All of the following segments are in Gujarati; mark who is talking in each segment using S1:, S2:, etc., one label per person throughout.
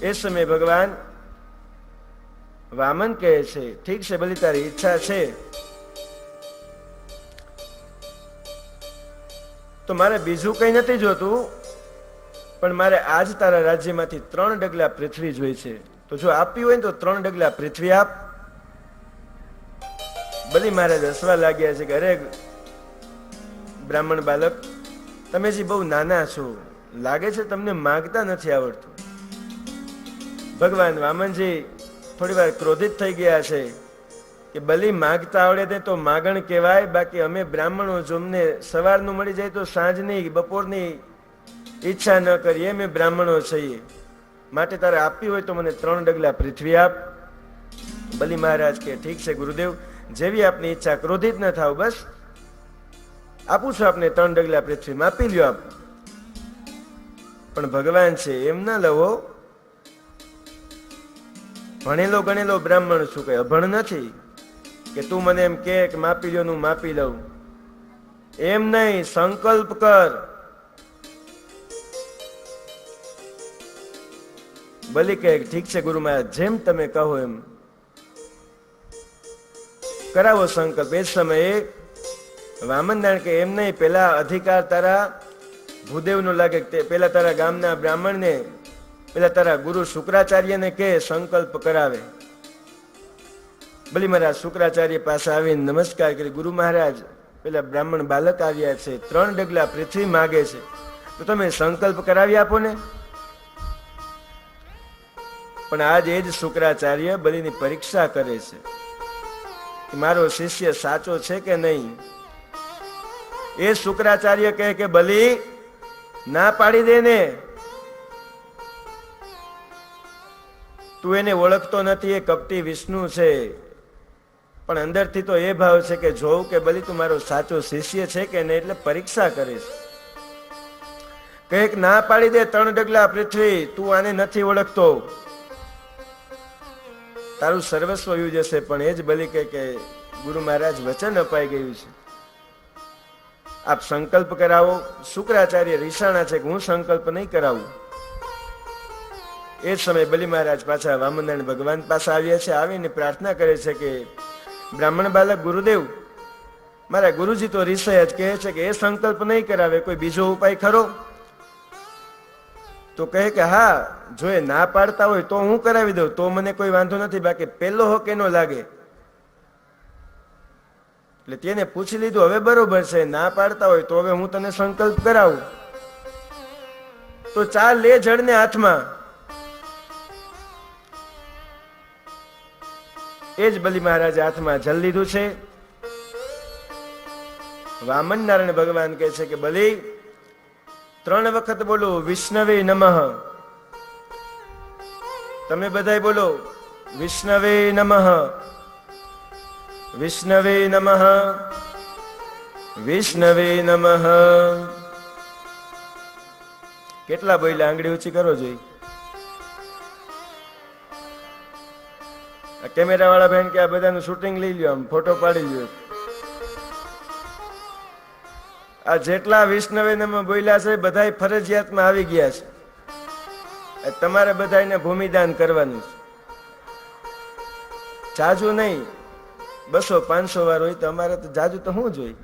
S1: એ સમયે ભગવાન વામન કહે છે, ઠીક છે બલી તારી ઈચ્છા છે તો મારે બીજું કઈ નથી જોતું, પણ મારે આજ તારા રાજ્યમાંથી 3 ડગલા પૃથ્વી જોઈ છે. તો જો આપવી હોય ને તો 3 ડગલા પૃથ્વી આપ. બલી મહારાજ હસવા લાગ્યા છે કે અરે બ્રાહ્મણ બાલક, તમે જે બહુ નાના છો, લાગે છે તમને માગતા નથી આવડતું. ભગવાન વામનજી થોડી વાર ક્રોધિત થઈ ગયા છે કે બલી માગતા આવડે તે તો માગણ કહેવાય, બાકી અમે બ્રાહ્મણો જો અમને સવારનું મળી જાય તો સાંજની બપોરની ઈચ્છા ન કરીએ, અમે બ્રાહ્મણો છીએ. માટે તારે આપવી હોય તો મને 3 ડગલા પૃથ્વી આપ. બલી મહારાજ કે ઠીક છે ગુરુદેવ, જેવી આપની ઈચ્છા, ક્રોધિત ન થાવ, બસ આપું છું આપને 3 ડગલા પૃથ્વી, માપી લ્યો આપ. પણ ભગવાન છે એમ ના લવો, ભણેલો ગણેલો બ્રાહ્મણ છું, કઈ અભણ નથી કે તું મને એમ કે માપી લ્યો, હું માપી લઉં. એમ નહીં, સંકલ્પ કર. બલી કહે ઠીક છે ગુરુ મહારાજ, જેમ તમે કહો એમ કરાવો સંકલ્પ. એ સમયે વામનદાણ કે એમ નહીં, પેલા અધિકાર તારા ભૂદેવ નો લાગે, પેલા તારા ગામના બ્રાહ્મણ ને, પેલા તારા ગુરુ શુક્રાચાર્ય ને કે સંકલ્પ કરાવે. બલી મહારાજ શુક્રાચાર્ય પાસે આવીને નમસ્કાર કરી, ગુરુ મહારાજ પેલા બ્રાહ્મણ બાલક આવ્યા છે, 3 ડગલા પૃથ્વી માગે છે, તો તમે સંકલ્પ કરાવી આપો ને. પણ આજ એ જ શુક્રાચાર્ય બલીની પરીક્ષા કરે છે કે મારો શિષ્ય સાચો છે કે નહીં. એ શુક્રાચાર્ય કહે કે બલી ના પાડી દે ને, તું એને ઓળખતો નથી, એ કપટી વિષ્ણુ છે. પણ અંદરથી તો એ ભાવ છે કે જોઉં કે બલી તું મારો સાચો શિષ્ય છે કે નહીં, એટલે પરીક્ષા કરીશ. કઈક ના પાડી દે 3 ડગલા પૃથ્વી, તું આને નથી ઓળખતો, તારું સર્વસ્વ વયું જશે. પણ એ જ બલી કે ગુરુ મહારાજ વચન અપાઈ ગયું છે, આપ સંકલ્પ કરાવો. શુક્રાચાર્ય રીસાણા છે કે હું સંકલ્પ નહીં કરાવું. એ સમય બલી મહારાજ પાછા વામનનારાયણ ભગવાન પાસે આવ્યા છે. આવીને પ્રાર્થના કરે છે કે બ્રાહ્મણ બાલક ગુરુદેવ, મારા ગુરુજી તો રીસાય જ કહે છે કે એ સંકલ્પ નહીં કરાવે, કોઈ બીજો ઉપાય ખરો? તો કહે કે હા, જો એ ના પાડતા હોય તો હું કરાવી દઉં, તો મને કોઈ વાંધો નથી, બાકી પેલો હક એનો લાગે. એટલે તેને પૂછી લીધું, હવે બરોબર છે, ના પાડતા હોય તો હવે હું તને સંકલ્પ કરાવું. તો ચાલ લે જળને હાથમાં. એ જ બલી મહારાજે હાથમાં જલ લીધું છે. વામન નારાયણ ભગવાન કહે છે કે બલી 3 વખત બોલો વિષ્ણવે નમઃ. તમે બધાય બોલો વિષ્ણવે નમઃ, વિષ્ણવે નમઃ, વિષ્ણવે નમઃ. કેટલા બોલ્યા? આંગળી ઊંચી કરો જોઈ. કેમેરા વાળા બેન કે આ બધાનું શૂટિંગ લઈ લ્યો, આમ ફોટો પાડી લ્યો. આ જેટલા વિષ્ણવે નમઃ બોલ્યા છે બધા ફરજિયાતમાં આવી ગયા છે. તમારે બધાને ભૂમિદાન કરવાનું છે. જાજુ નહીં, 200-500 વાર હોય તો અમારે તો જાજુ તો શું જોઈ.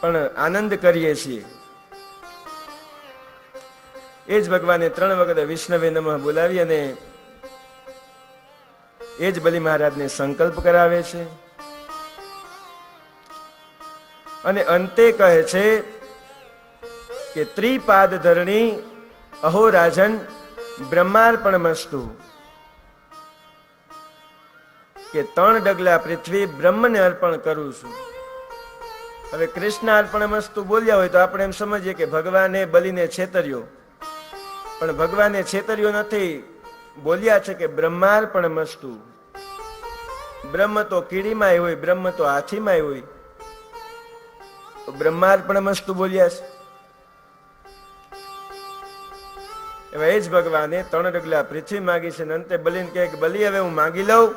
S1: પણ આનંદ કરીએ છીએ. એ જ ભગવાને 3 વખત વિષ્ણવે નમઃ બોલાવી અને એ જ બલી મહારાજને સંકલ્પ કરાવે છે. અને અંતે કહે છે કે ત્રિપાદ ધરણી અહો રાજન બ્રહ્માર્પણમસ્તુ, કે 3 ડગલા પૃથ્વી બ્રહ્મને અર્પણ કરું છું. હવે કૃષ્ણ અર્પણમસ્તુ બોલ્યા હોય તો આપણે એમ સમજીએ કે ભગવાને બલીને છેતર્યો, પણ ભગવાને છેતર્યો નથી. બોલ્યા છે કે બ્રહ્માર્પણમસ્તુ. બ્રહ્મ તો કીડીમાં હોય, બ્રહ્મ તો હાથીમાં હોય, બ્રહ્માર્પણમસ્તુ બોલ્યા છે. એવા એ જ ભગવાને 3 ડગલા પૃથ્વી માગી છે. અંતે બલીને કહે કે બલી હવે હું માગી લઉં.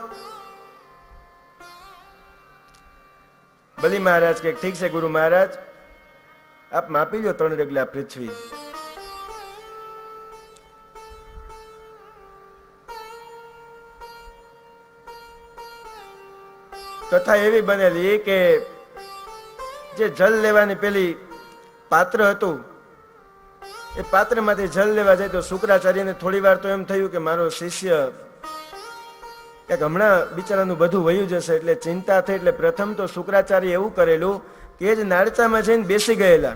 S1: બલી મહારાજ કે ઠીક છે ગુરુ મહારાજ, આપ માપી લો 3 ડગલા પૃથ્વી. કથા એવી બનેલી કે જે જલ લેવાની પેલી પાત્ર હતું, એ પાત્રમાંથી જલ લેવા જાય તો શુક્રાચાર્યને થોડી વાર તો એમ થયું કે મારો શિષ્ય કે હમણાં બિચારાનું બધું વયું જશે, એટલે ચિંતા થઈ. એટલે પ્રથમ તો શુક્રાચાર્ય એવું કરેલું કે એ જ નાળચામાં જઈને બેસી ગયેલા,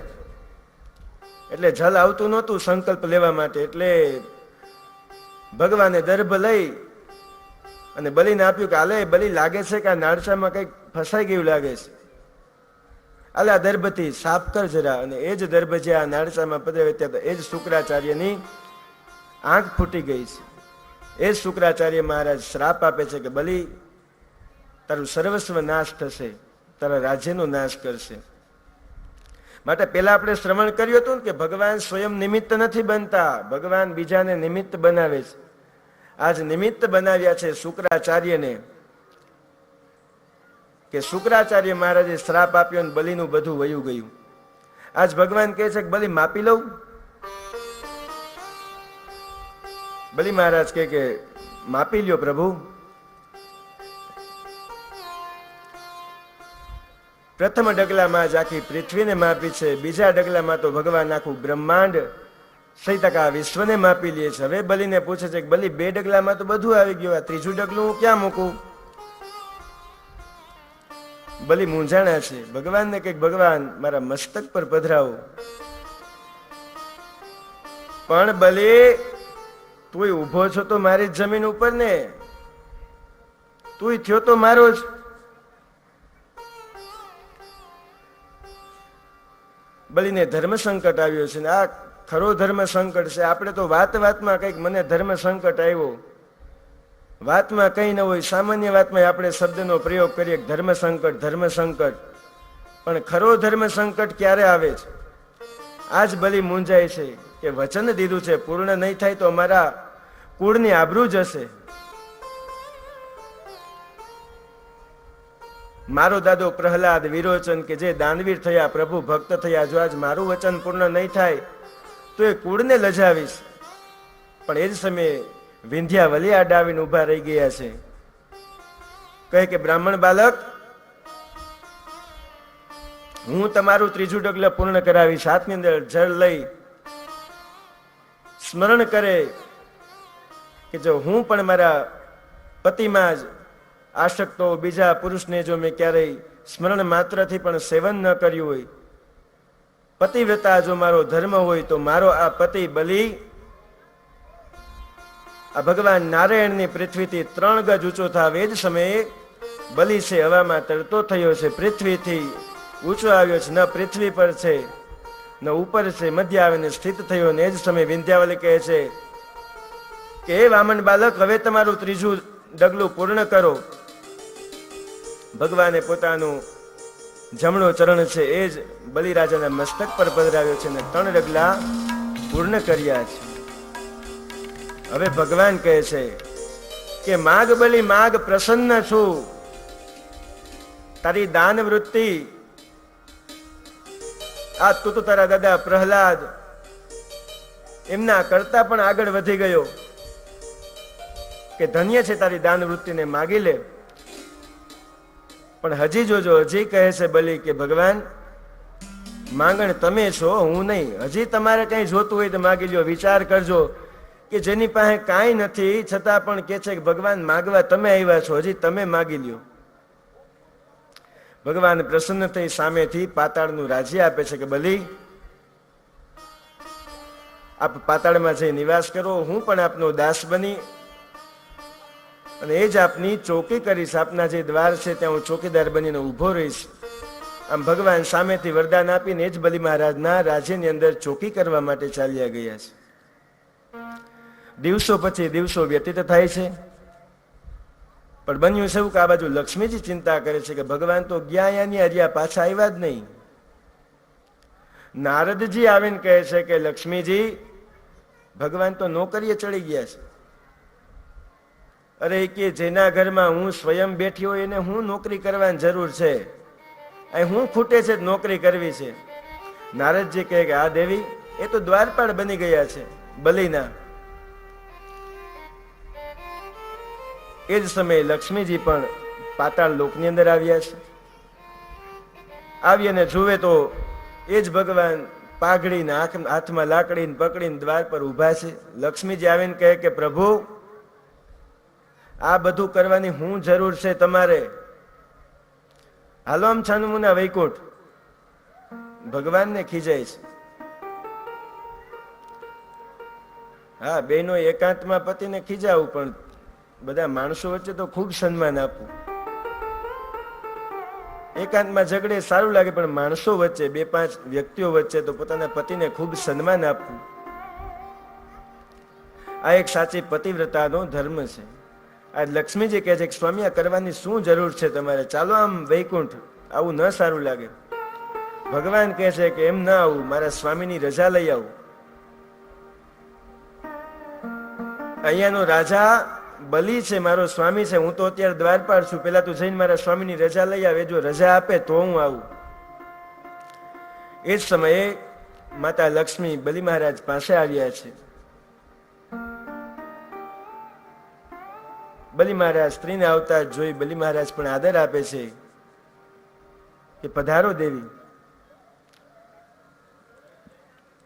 S1: એટલે જલ આવતું નહોતું સંકલ્પ લેવા માટે. એટલે ભગવાને દર્ભ લઈ અને બલિને આપ્યું કે આલે બલિ, લાગે છે કે આ નાળચામાં કંઈક ફસાઈ ગયું લાગે છે, આલે આ દર્ભથી સાફ કર જરા. અને એ જ દર્ભ જે આ નાળચામાં પધરાવે ત્યાં એ જ શુક્રાચાર્યની આંખ ફૂટી ગઈ છે. એ જ શુક્રાચાર્ય મહારાજ શ્રાપ આપે છે કે બલિ, તારું સર્વસ્વ નાશ થશે, તારા રાજ્યનો નાશ કરશે. માટે પેલા આપણે શ્રવણ કર્યું હતું કે ભગવાન સ્વયં નિમિત્ત નથી બનતા, ભગવાન બીજાને નિમિત્ત બનાવે છે. આજ નિમિત્ત બનાવ્યા છે શુક્રાચાર્યને, કે શુક્રાચાર્ય મહારાજે શ્રાપ આપ્યો અને બલિનું બધું વયું ગયું. આજ ભગવાન કહે છે કે બલિ માપી લઉં. બલિ મહારાજ કે માપી લ્યો પ્રભુ. પ્રથમ ડગલામાં જ આખી પૃથ્વીને માપી છે, બીજા ડગલામાં તો ભગવાન આખું બ્રહ્માંડ સહિત આ વિશ્વને માપી લે છે. હવે બલિને પૂછે છે કે બલિ, 2 ડગલામાં તો બધું આવી ગયું, આ ત્રીજું ડગલું હું ક્યાં મૂકું? બલિ મૂંઝાણા છે. ભગવાનને કે ભગવાન મારા મસ્તક પર પધરાવો. પણ બલિ, તું ઉભો છો તો મારી જ જમીન ઉપર ને, તું થયો તો મારો જ. બલિને ધર્મ સંકટ આવ્યો છે ને આ ખરો ધર્મ સંકટ છે. આપણે તો વાતમાં કંઈક મને ધર્મ સંકટ આવ્યો, વાતમાં કંઈ ન હોય, સામાન્ય વાતમાં આપણે શબ્દનો પ્રયોગ કરીએ ધર્મ સંકટ, ધર્મ સંકટ. પણ ખરો ધર્મ સંકટ ક્યારે આવે છે? આજ બલિ મૂંઝાય છે કે વચન દીધું છે, પૂર્ણ નહીં થાય તો અમારા કુળની આબરૂ જશે. મારો દાદો પ્રહલાદ, વિરોચન કે જે દાનવીર થયા, પ્રભુ ભક્ત થયા, જો આજ મારું વચન પૂર્ણ નહીં થાય તો એ કુળને લજાવીશ. પણ એ જ સમયે વિંધ્યાવલી આડાવીને ઉભા રહી ગયા છે. કહે કે બ્રાહ્મણ બાલક, હું તમારું ત્રીજું ડગલું પૂર્ણ કરાવીશ. હાથની અંદર જળ લઈ સ્મરણ કરે કે જો હું પણ મારા પતિમાં જ આશક્તો બીજા પુરુષને જો મેં ક્યારેય સ્મરણ માત્રથી પણ સેવન ન કર્યું હોય, પતિવ્રતા જો મારો ધર્મ હોય, તો મારો આ પતિ બલિ આ ભગવાન નારાયણની પૃથ્વીથી 3 ગજ ઊંચો થાવ. એ જ સમયે બલિ છે હવામાં તરતો થયો છે, પૃથ્વીથી ઊંચો આવ્યો છે, ન પૃથ્વી પર છે ન ઉપર છે, મધ્ય આવીને સ્થિત થયો. ને એ જ સમયે વિંધ્યાવલી કહે છે કે હે વામન બાલક, હવે તમારું ત્રીજું ડગલું પૂર્ણ કરો. ભગવાને પોતાનું જમણો ચરણ છે એ જ બલિરાજાના મસ્તક પર પધરાવ્યો છે અને 3 ડગલા પૂર્ણ કર્યા છે. હવે ભગવાન કહે છે કે માગ બલિ માગ, પ્રસન્ન છું. તારી દાન વૃત્તિ આ તું તો તારા દાદા પ્રહલાદ એમના કરતા પણ આગળ વધી ગયો, કે ધન્ય છે તારી દાન વૃત્તિને માગી લે. પણ હજી જોજો, હજી કહે છે બલિ કે ભગવાન માંગણ તમે છો, હું નહીં. હજી તમારે કઈ જોતું હોય તો માગી લ્યો. વિચાર કરજો કે જેની પાસે કાંઈ નથી છતાં પણ કે છે કે ભગવાન માગવા તમે આવ્યા છો, હજી તમે માગી લ્યો. ભગવાન પ્રસન્ન થઈ સામેથી પાતાળનું રાજ્ય આપે છે કે બલિ, આપ પાતાળમાં જઈ નિવાસ કરો, હું પણ આપનો દાસ બની અને એ જ આપની ચોકી કરીશ. આપના જે દ્વાર છે ત્યાં હું ચોકીદાર બનીને ઉભો રહીશ. આમ ભગવાન સામેથી વરદાન આપીને એ જ બલિ મહારાજના રાજ્યની અંદર ચોકી કરવા માટે ચાલ્યા ગયા છે. દિવસો પછી દિવસો વ્યતીત થાય છે. પણ બન્યું છે એવું કે આ બાજુ લક્ષ્મીજી ચિંતા કરે છે કે ભગવાન તો ગયા યાની હરિયા, પાછા આવ્યા જ નહીં. નારદજી આવીને કહે છે કે લક્ષ્મીજી, ભગવાન તો નોકરીએ ચડી ગયા છે. અરે કે જેના ઘરમાં હું સ્વયં બેઠી હોય એને હું નોકરી કરવાની જરૂર છે? અહીં હું ખૂટે છે નોકરી કરવી છે? નારદજી કહે કે આ દેવી, એ તો દ્વારપાળ બની ગયા છે બલિના. એ જ સમયે લક્ષ્મીજી પણ પાતાળ લોકની અંદર આવ્યા છે. આવી અને જુએ તો એ જ ભગવાન પાઘડીને હાથમાં લાકડીને પકડીને દ્વાર પર ઊભા છે. લક્ષ્મીજી આવીને કહે કે પ્રભુ, આ બધું કરવાની શું જરૂર છે તમારે? હાલો આમ છાનુમુના વૈકુંઠ. ભગવાનને ખીજાય છે. હા, બેનો એકાંતમાં પતિને ખીજાવું, પણ બધા માણસો વચ્ચે તો ખૂબ સન્માન આપવું. એકાંતમાં ઝઘડે સારું લાગે, પણ માણસો વચ્ચે, 2-5 વ્યક્તિઓ વચ્ચે તો પોતાના પતિને ખૂબ સન્માન આપવું. આ એક સાચી પતિવ્રતાનો ધર્મ છે. આ લક્ષ્મીજી કહે છે કે સ્વામી, આ કરવાની શું જરૂર છે તમારે? ચાલો આમ વૈકુંઠ. આવું ન સારું લાગે. ભગવાન કહે છે કે એમ ના આવું, મારા સ્વામીની રજા લઈ આવું. અહીંયાનો રાજા બલી છે, મારો સ્વામી છે. હું તો અત્યારે દ્વારપાળ છું. પેલા તું જઈને મારા સ્વામીની રજા લઈ આવે. જો રજા આપે તો હું આવું. એ જ સમયે માતા લક્ષ્મી બલિ મહારાજ પાસે આવ્યા છે. બલિ મહારાજ સ્ત્રીને આવતા જોઈ બલિ મહારાજ પણ આદર આપે છે કે પધારો દેવી.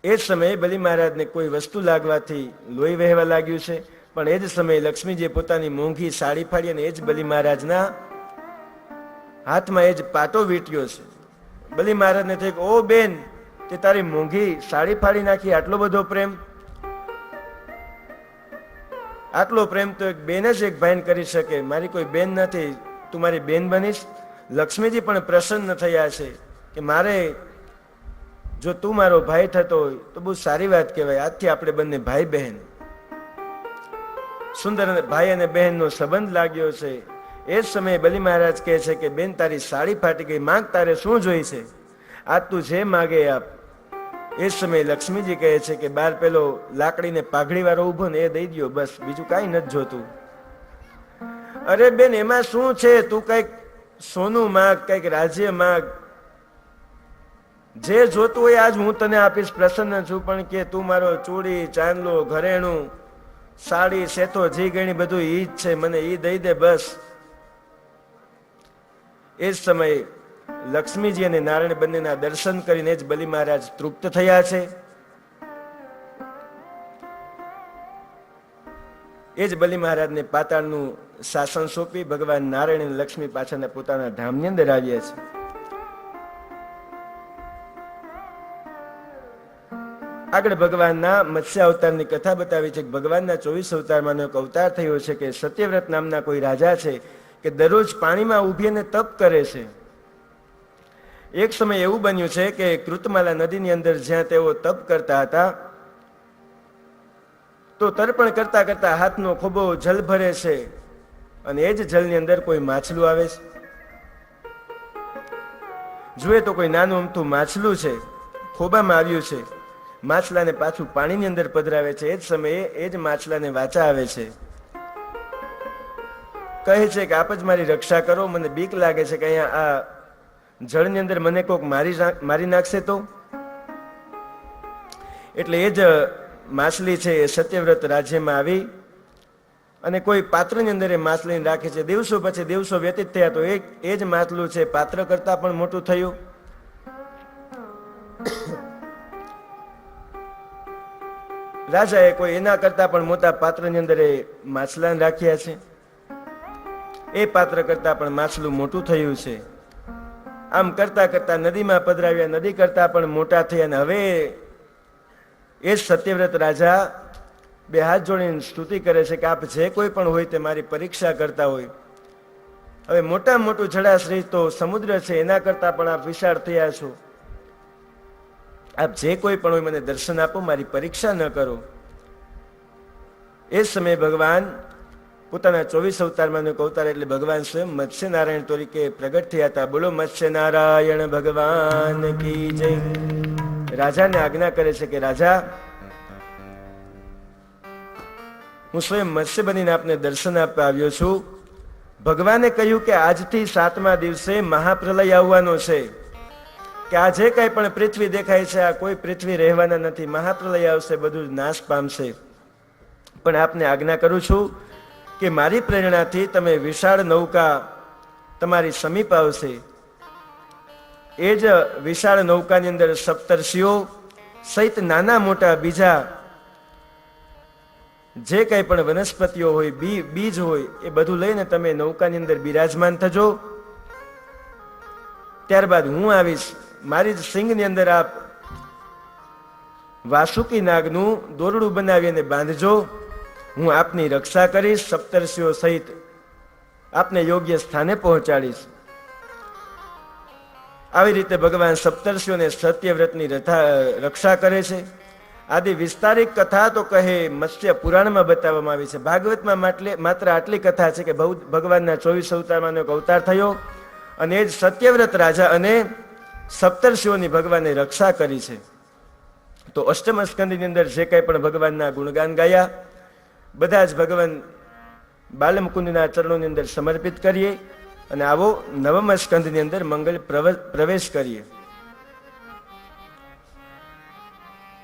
S1: એ જ સમયે બલિ મહારાજને કોઈ વસ્તુ લાગવાથી લોહી વહેવા લાગ્યું છે. પણ એ જ સમયે લક્ષ્મીજીએ પોતાની મોંઘી સાડી ફાડી અને એ જ બલિ મહારાજના હાથમાં એ જ પાટો વીંટ્યો છે. બલિ મહારાજને થયું કે ઓ બેન, તે તારી મોંઘી સાડી ફાડી નાખી. આટલો બધો પ્રેમ? આટલો પ્રેમ તો એક બેન જ એક ભાઈને કરી શકે. મારી કોઈ બેન નથી, તું મારી બેન બનીશ? લક્ષ્મીજી પણ પ્રસન્ન થયા છે કે મારે જો તું મારો ભાઈ થતો હોય તો બહુ સારી વાત કહેવાય. આજથી આપણે બંને ભાઈ બહેન. સુંદર ભાઈ અને બહેનનો સંબંધ લાગ્યો છે. એ જ સમયે બલિ મહારાજ કહે છે કે બેન, તારી સાડી ફાટી ગઈ, માંગ તારે શું જોઈ છે? આજ તું જે માગે આપ. એ જ સમયે લક્ષ્મીજી કહે છે કે બાર પેલો લાકડીને પાઘડી વાળો ઉભો ને એ દઈ દો, બસ, બીજું કાંઈ નથી જોતું. અરે બેન, એમાં શું છે? તું કઈક સોનું માગ, કઈક રાજ્ય માગ, જે જોતું હોય આજ હું તને આપીશ. પ્રસન્ન છું. પણ કે તું મારો ચૂડી, ચાંદલો, ઘરેણું, સાડી, સેતો, જી ગણી બધું ઈ જ છે, મને ઈ દઈ દે બસ. એ જ સમયે લક્ષ્મીજી અને નારાયણ બંનેના દર્શન કરીને જ બલિ મહારાજ તૃપ્ત થયા છે. એ જ બલિ મહારાજને પાતાળનું શાસન સોંપી ભગવાન નારાયણ અને લક્ષ્મી પાછળના પોતાના ધામની અંદર આવ્યા છે. આગળ ભગવાનના મત્સ્ય અવતારની કથા બતાવી છે કે ભગવાનના 24 અવતારમાંનો એક અવતાર થયો છે કે સત્યવ્રત નામના કોઈ રાજા છે કે દરરોજ પાણીમાં ઊભીને તપ કરે છે. એક સમય એવું બન્યું છે કે કૃતમાલા નદીની અંદર જ્યાં તેઓ તપ કરતા હતા તો તર્પણ કરતા કરતા હાથનો ખોબો જલ ભરે છે અને એ જ જલની અંદર કોઈ માછલું આવે છે. જુએ તો કોઈ નાનું અમથું માછલું છે, ખોબામાં આવ્યું છે. માછલાને પાછું પાણીની અંદર પધરાવે છે. એ જ સમયે એ જ માછલાને વાચા આવે છે. કહે છે કે આપ જ મારી રક્ષા કરો, મને બીક લાગે છે કે અહીંયા આ જળની અંદર મને કોક મારી નાખશે તો. એટલે એ જ માછલી છે એ સત્યવ્રત રાજ્યમાં આવી અને કોઈ પાત્રની અંદર એ માછલીને રાખે છે. દિવસો પછી દિવસો વ્યતીત થયા તો એ જ માછલું છે પાત્ર કરતા પણ મોટું થયું. રાજાએ કોઈ એના કરતા પણ મોટા પાત્રની અંદર એ માછલાને રાખ્યા છે. એ પાત્ર કરતા પણ માછલું મોટું થયું છે. આમ કરતા કરતા નદીમાં પધરાવ્યા, નદી કરતા પણ મોટા થયા. અને હવે એ સત્યવ્રત રાજા બે હાથ જોડીને સ્તુતિ કરે છે કે આપ જે કોઈ પણ હોય તે મારી પરીક્ષા કરતા હોય. હવે મોટા મોટું જળાશય તો સમુદ્ર છે, એના કરતા પણ આપ વિશાળ થયા છો. આપ જે કોઈ પણ હોય મને દર્શન આપો, મારી પરીક્ષા ન કરો. એ સમયે ભગવાન પોતાના 24 અવતારમાં એક અવતાર એટલે ભગવાન સ્વયં મત્સ્ય નારાયણ તરીકે પ્રગટ થયા હતા. બોલો મત્સ્ય નારાયણ ભગવાન કી જય. રાજાને આજ્ઞા કરે છે કે રાજા, હું સ્વયં મત્સ્ય બનીને આપને દર્શન આપવા આવ્યો છું. ભગવાને કહ્યું કે આજથી 7મા દિવસે મહાપ્રલય આવવાનો છે, કે આ જે કઈ પણ પૃથ્વી દેખાય છે આ કોઈ પૃથ્વી રહેવાના નથી. મહાપ્રલય આવશે, બધું નાશ પામશે. પણ આપને આજ્ઞા કરું છું કે મારી પ્રેરણાથી તમે વિશાળ નૌકા તમારી સમીપ આવશે. એ જ વિશાળ નૌકાની અંદર સપ્તર્ષિઓ સહિત નાના મોટા બીજા જે કંઈ પણ વનસ્પતિઓ હોય, બીજ હોય, એ બધું લઈને તમે નૌકાની અંદર બિરાજમાન થજો. ત્યારબાદ હું આવીશ, મારી જ સિંગની અંદર આપ વાસુકી નાગનું દોરડું બનાવી અને બાંધજો. હું આપની રક્ષા કરીશ, સપ્તર્ષિઓ સહિત આપને યોગ્ય સ્થાને પહોંચાડીશ. આવી રીતે ભગવાન સપ્તર્ષિઓને સત્યવ્રતની રક્ષા કરે છે. આદિ વિસ્તારિક કથા તો કહે મત્સ્ય પુરાણમાં બતાવવામાં આવી છે. ભાગવતમાં માત્ર આટલી કથા છે કે ભગવાનના 24 અવતારમાં એક અવતાર થયો અને એ જ સત્યવ્રત રાજા અને સપ્તર્ષિઓની ભગવાને રક્ષા કરી છે. તો અષ્ટમ સ્કંદની અંદર જે કંઈ પણ ભગવાનના ગુણગાન ગાયા બધા જ ભગવાન બાલમુકુંદના ચરણોની અંદર સમર્પિત કરીએ અને આવો નવમ સ્કંદની અંદર મંગળ પ્રવેશ કરીએ.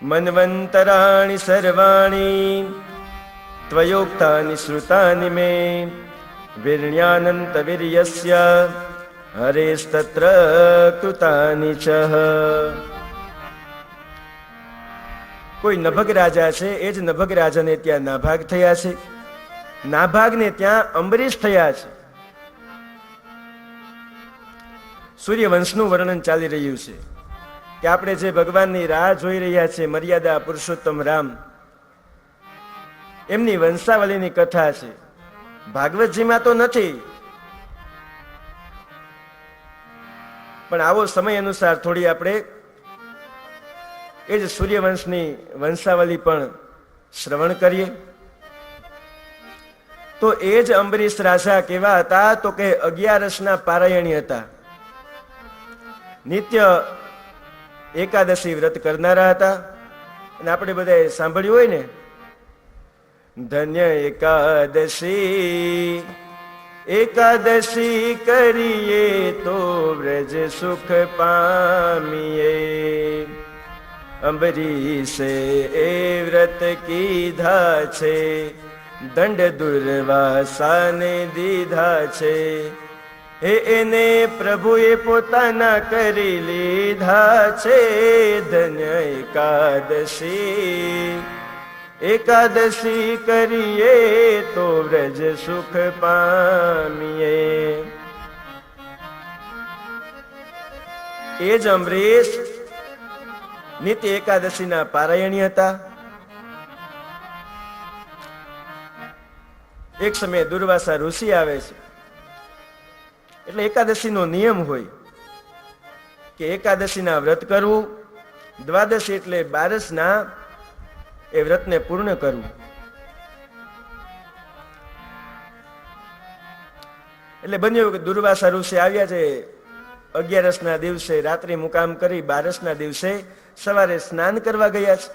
S1: મન્વંતરાણિ સર્વાણિ ત્વયોક્તાનિ શ્રુતાનિ મે વિર્ણ્યાનંત વીર્યસ્ય હરેસ્તત્ર કૃતાનિ ચ. કોઈ નભગ રાજા છે, એ જ નભગ રાજાને ત્યાં નાભાગ થયા છે. નાભાગને ત્યાં અંબરીશ થયા છે. સૂર્યવંશનું વર્ણન ચાલી રહ્યું છે કે આપણે જે ભગવાનની રાહ જોઈ રહ્યા છે, મર્યાદા પુરુષોત્તમ રામ, એમની વંશાવલીની કથા છે. ભાગવતજીમાં તો નથી, પણ આવો સમય અનુસાર થોડી આપણે એ જ સૂર્યવંશની વંશાવલી પણ શ્રવણ કરીએ. તો એ જ અંબરીશ રાજા કેવા હતા તો કે 11 પારાયણી હતા. નિત્ય એકાદશી વ્રત કરનારા હતા. અને આપણે બધા સાંભળ્યું હોય ને, ધન્ય એકાદશી, એકાદશી કરીએ તો વ્રજ સુખ પામીએ. અંબરીશે એ વ્રત કીધા છે, દંડ દુર્વાસાને દીધા છે. હે એને પ્રભુએ પોતાના કરી લીધા છે. ધન્ય એકાદશી, એકાદશી કરીએ તો વ્રજ સુખ પામીએ. એ જ અંબરીશ નિત્ય એકાદશીના પારાયણી હતા. એક સમયે દુર્વાસા ઋષિ આવે છે. એટલે એકાદશીનો નિયમ હોય કે એકાદશીના વ્રત કરવું, દ્વાદશી એટલે 12ના એ વ્રતને પૂર્ણ કરવું. એટલે બન્યું કે દુર્વાસા ઋષિ આવ્યા છે. 11ના દિવસે રાત્રિ મુકામ કરી 12ના દિવસે સવારે સ્નાન કરવા ગયા છે.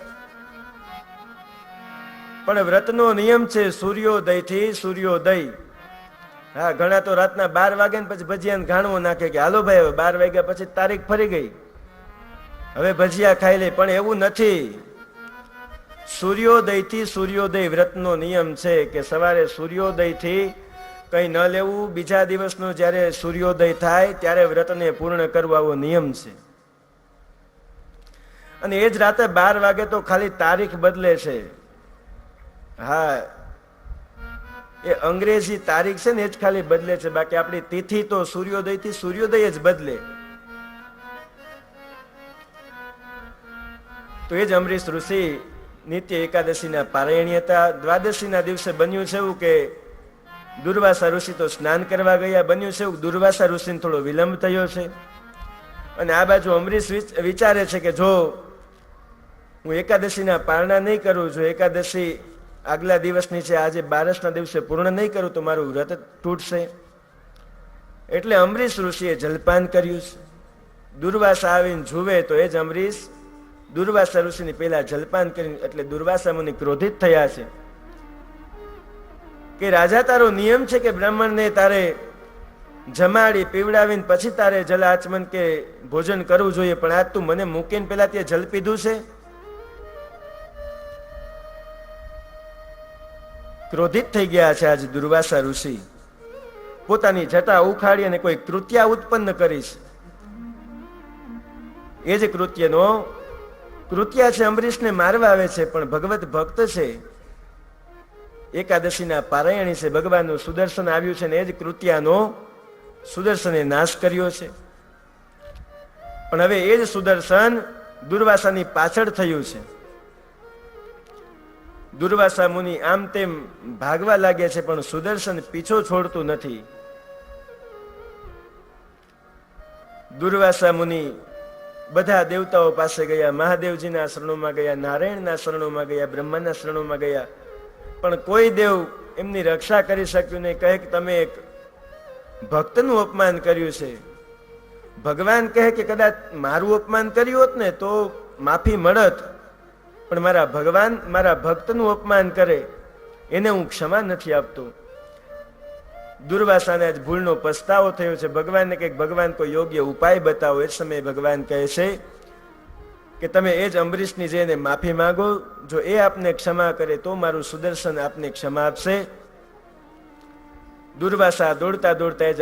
S1: પણ વ્રતનો નિયમ છે સૂર્યોદય થી સૂર્યોદય. હા, ઘણા તો રાતના 12 વાગે ને પછી ભજીયાને ઘાણવો નાખે કે હાલો ભાઈ હવે 12 વાગ્યા પછી તારીખ ફરી ગઈ, હવે ભજીયા ખાઈ લે. પણ એવું નથી. સૂર્યોદય થી સૂર્યોદય વ્રતનો નિયમ છે કે સવારે સૂર્યોદય થી કંઈ ન લેવું. બીજા દિવસનો જ્યારે સૂર્યોદય થાય ત્યારે વ્રતને પૂર્ણ કરવું, આવો નિયમ છે. અને એ જ રાતે 12 વાગે તો ખાલી તારીખ બદલે છે. હા, એ અંગ્રેજી તારીખ છે ને એ જ ખાલી બદલે છે, બાકી આપણી તિથિ તો સૂર્યોદય થી સૂર્યોદય જ બદલે. તો એ જ અંબરીશ ઋષિ નિત્ય એકાદશીના પારાયણી હતા. દ્વાદશીના દિવસે બન્યું છે એવું કે દુર્વાસા ઋષિ તો સ્નાન કરવા ગયા. બન્યું છે એવું દુર્વાસા ઋષિને થોડો વિલંબ થયો છે. અને આ બાજુ અંબરીશ વિચારે છે કે જો હું એકાદશીના પારણા નહીં કરું, જો એકાદશી આગલા દિવસની છે, આજે 12ના દિવસે પૂર્ણ નહીં કરું તો મારું વ્રત તૂટશે. એટલે અંબરીશ ઋષિએ જલપાન કર્યું છે. દુર્વાસા આવીને જુએ તો એ જ અંબરીશ દુર્વાસા ઋષિની પહેલા જલપાન કરીને, એટલે દુર્વાસા મુનિ ક્રોધિત થયા છે કે રાજા, તારો નિયમ છે કે બ્રાહ્મણને તારે જમાડી પીવડાવીને પછી તારે જલ આચમન કે ભોજન કરવું જોઈએ, પણ આજ તું મને મૂકીને પેલા તે જલ પીધું છે. ક્રોધિત થઈ ગયા છે આજ દુર્વાસા ઋષિ. પોતાની જટા ઉખાડી અને કોઈ કૃત્યા ઉત્પન્ન કરીશ. એ જ કૃત્યા છે અંબરીશને મારવા આવે છે, પણ ભગવત ભક્ત છે, એકાદશીના પારાયણી છે, ભગવાનનું સુદર્શન આવ્યું છે ને એ જ કૃત્યાનો સુદર્શને નાશ કર્યો છે. પણ હવે એ જ સુદર્શન દુર્વાસાની પાછળ થયું છે. દુર્વાસા મુનિ આમ તેમ ભાગવા લાગ્યા છે, પણ સુદર્શન પીછો છોડતું નથી. દુર્વાસા મુનિ બધા દેવતાઓ પાસે ગયા, મહાદેવજીના શરણોમાં ગયા, નારાયણના શરણોમાં ગયા, બ્રહ્માના શરણોમાં ગયા, પણ કોઈ દેવ એમની રક્ષા કરી શક્યું નહીં. કહે કે તમે એક ભક્તનું અપમાન કર્યું છે. ભગવાન કહે કે કદાચ મારું અપમાન કર્યું હોત ને તો માફી મળત, પણ મારા ભગવાન મારા ભક્તનું અપમાન કરે એને હું ક્ષમા નથી આપતો. દુર્વાસાને આજ ભૂલનો પસ્તાવો થયો છે. ભગવાનને કંઈક ભગવાન કોઈ યોગ્ય ઉપાય બતાવો. એ સમયે ભગવાન કહે છે કે તમે એ જ અંબરીશની જઈને માફી માંગો, જો એ આપને ક્ષમા કરે તો મારું સુદર્શન આપને ક્ષમા આપશે. દુર્વાસા દોડતા દોડતા એ જ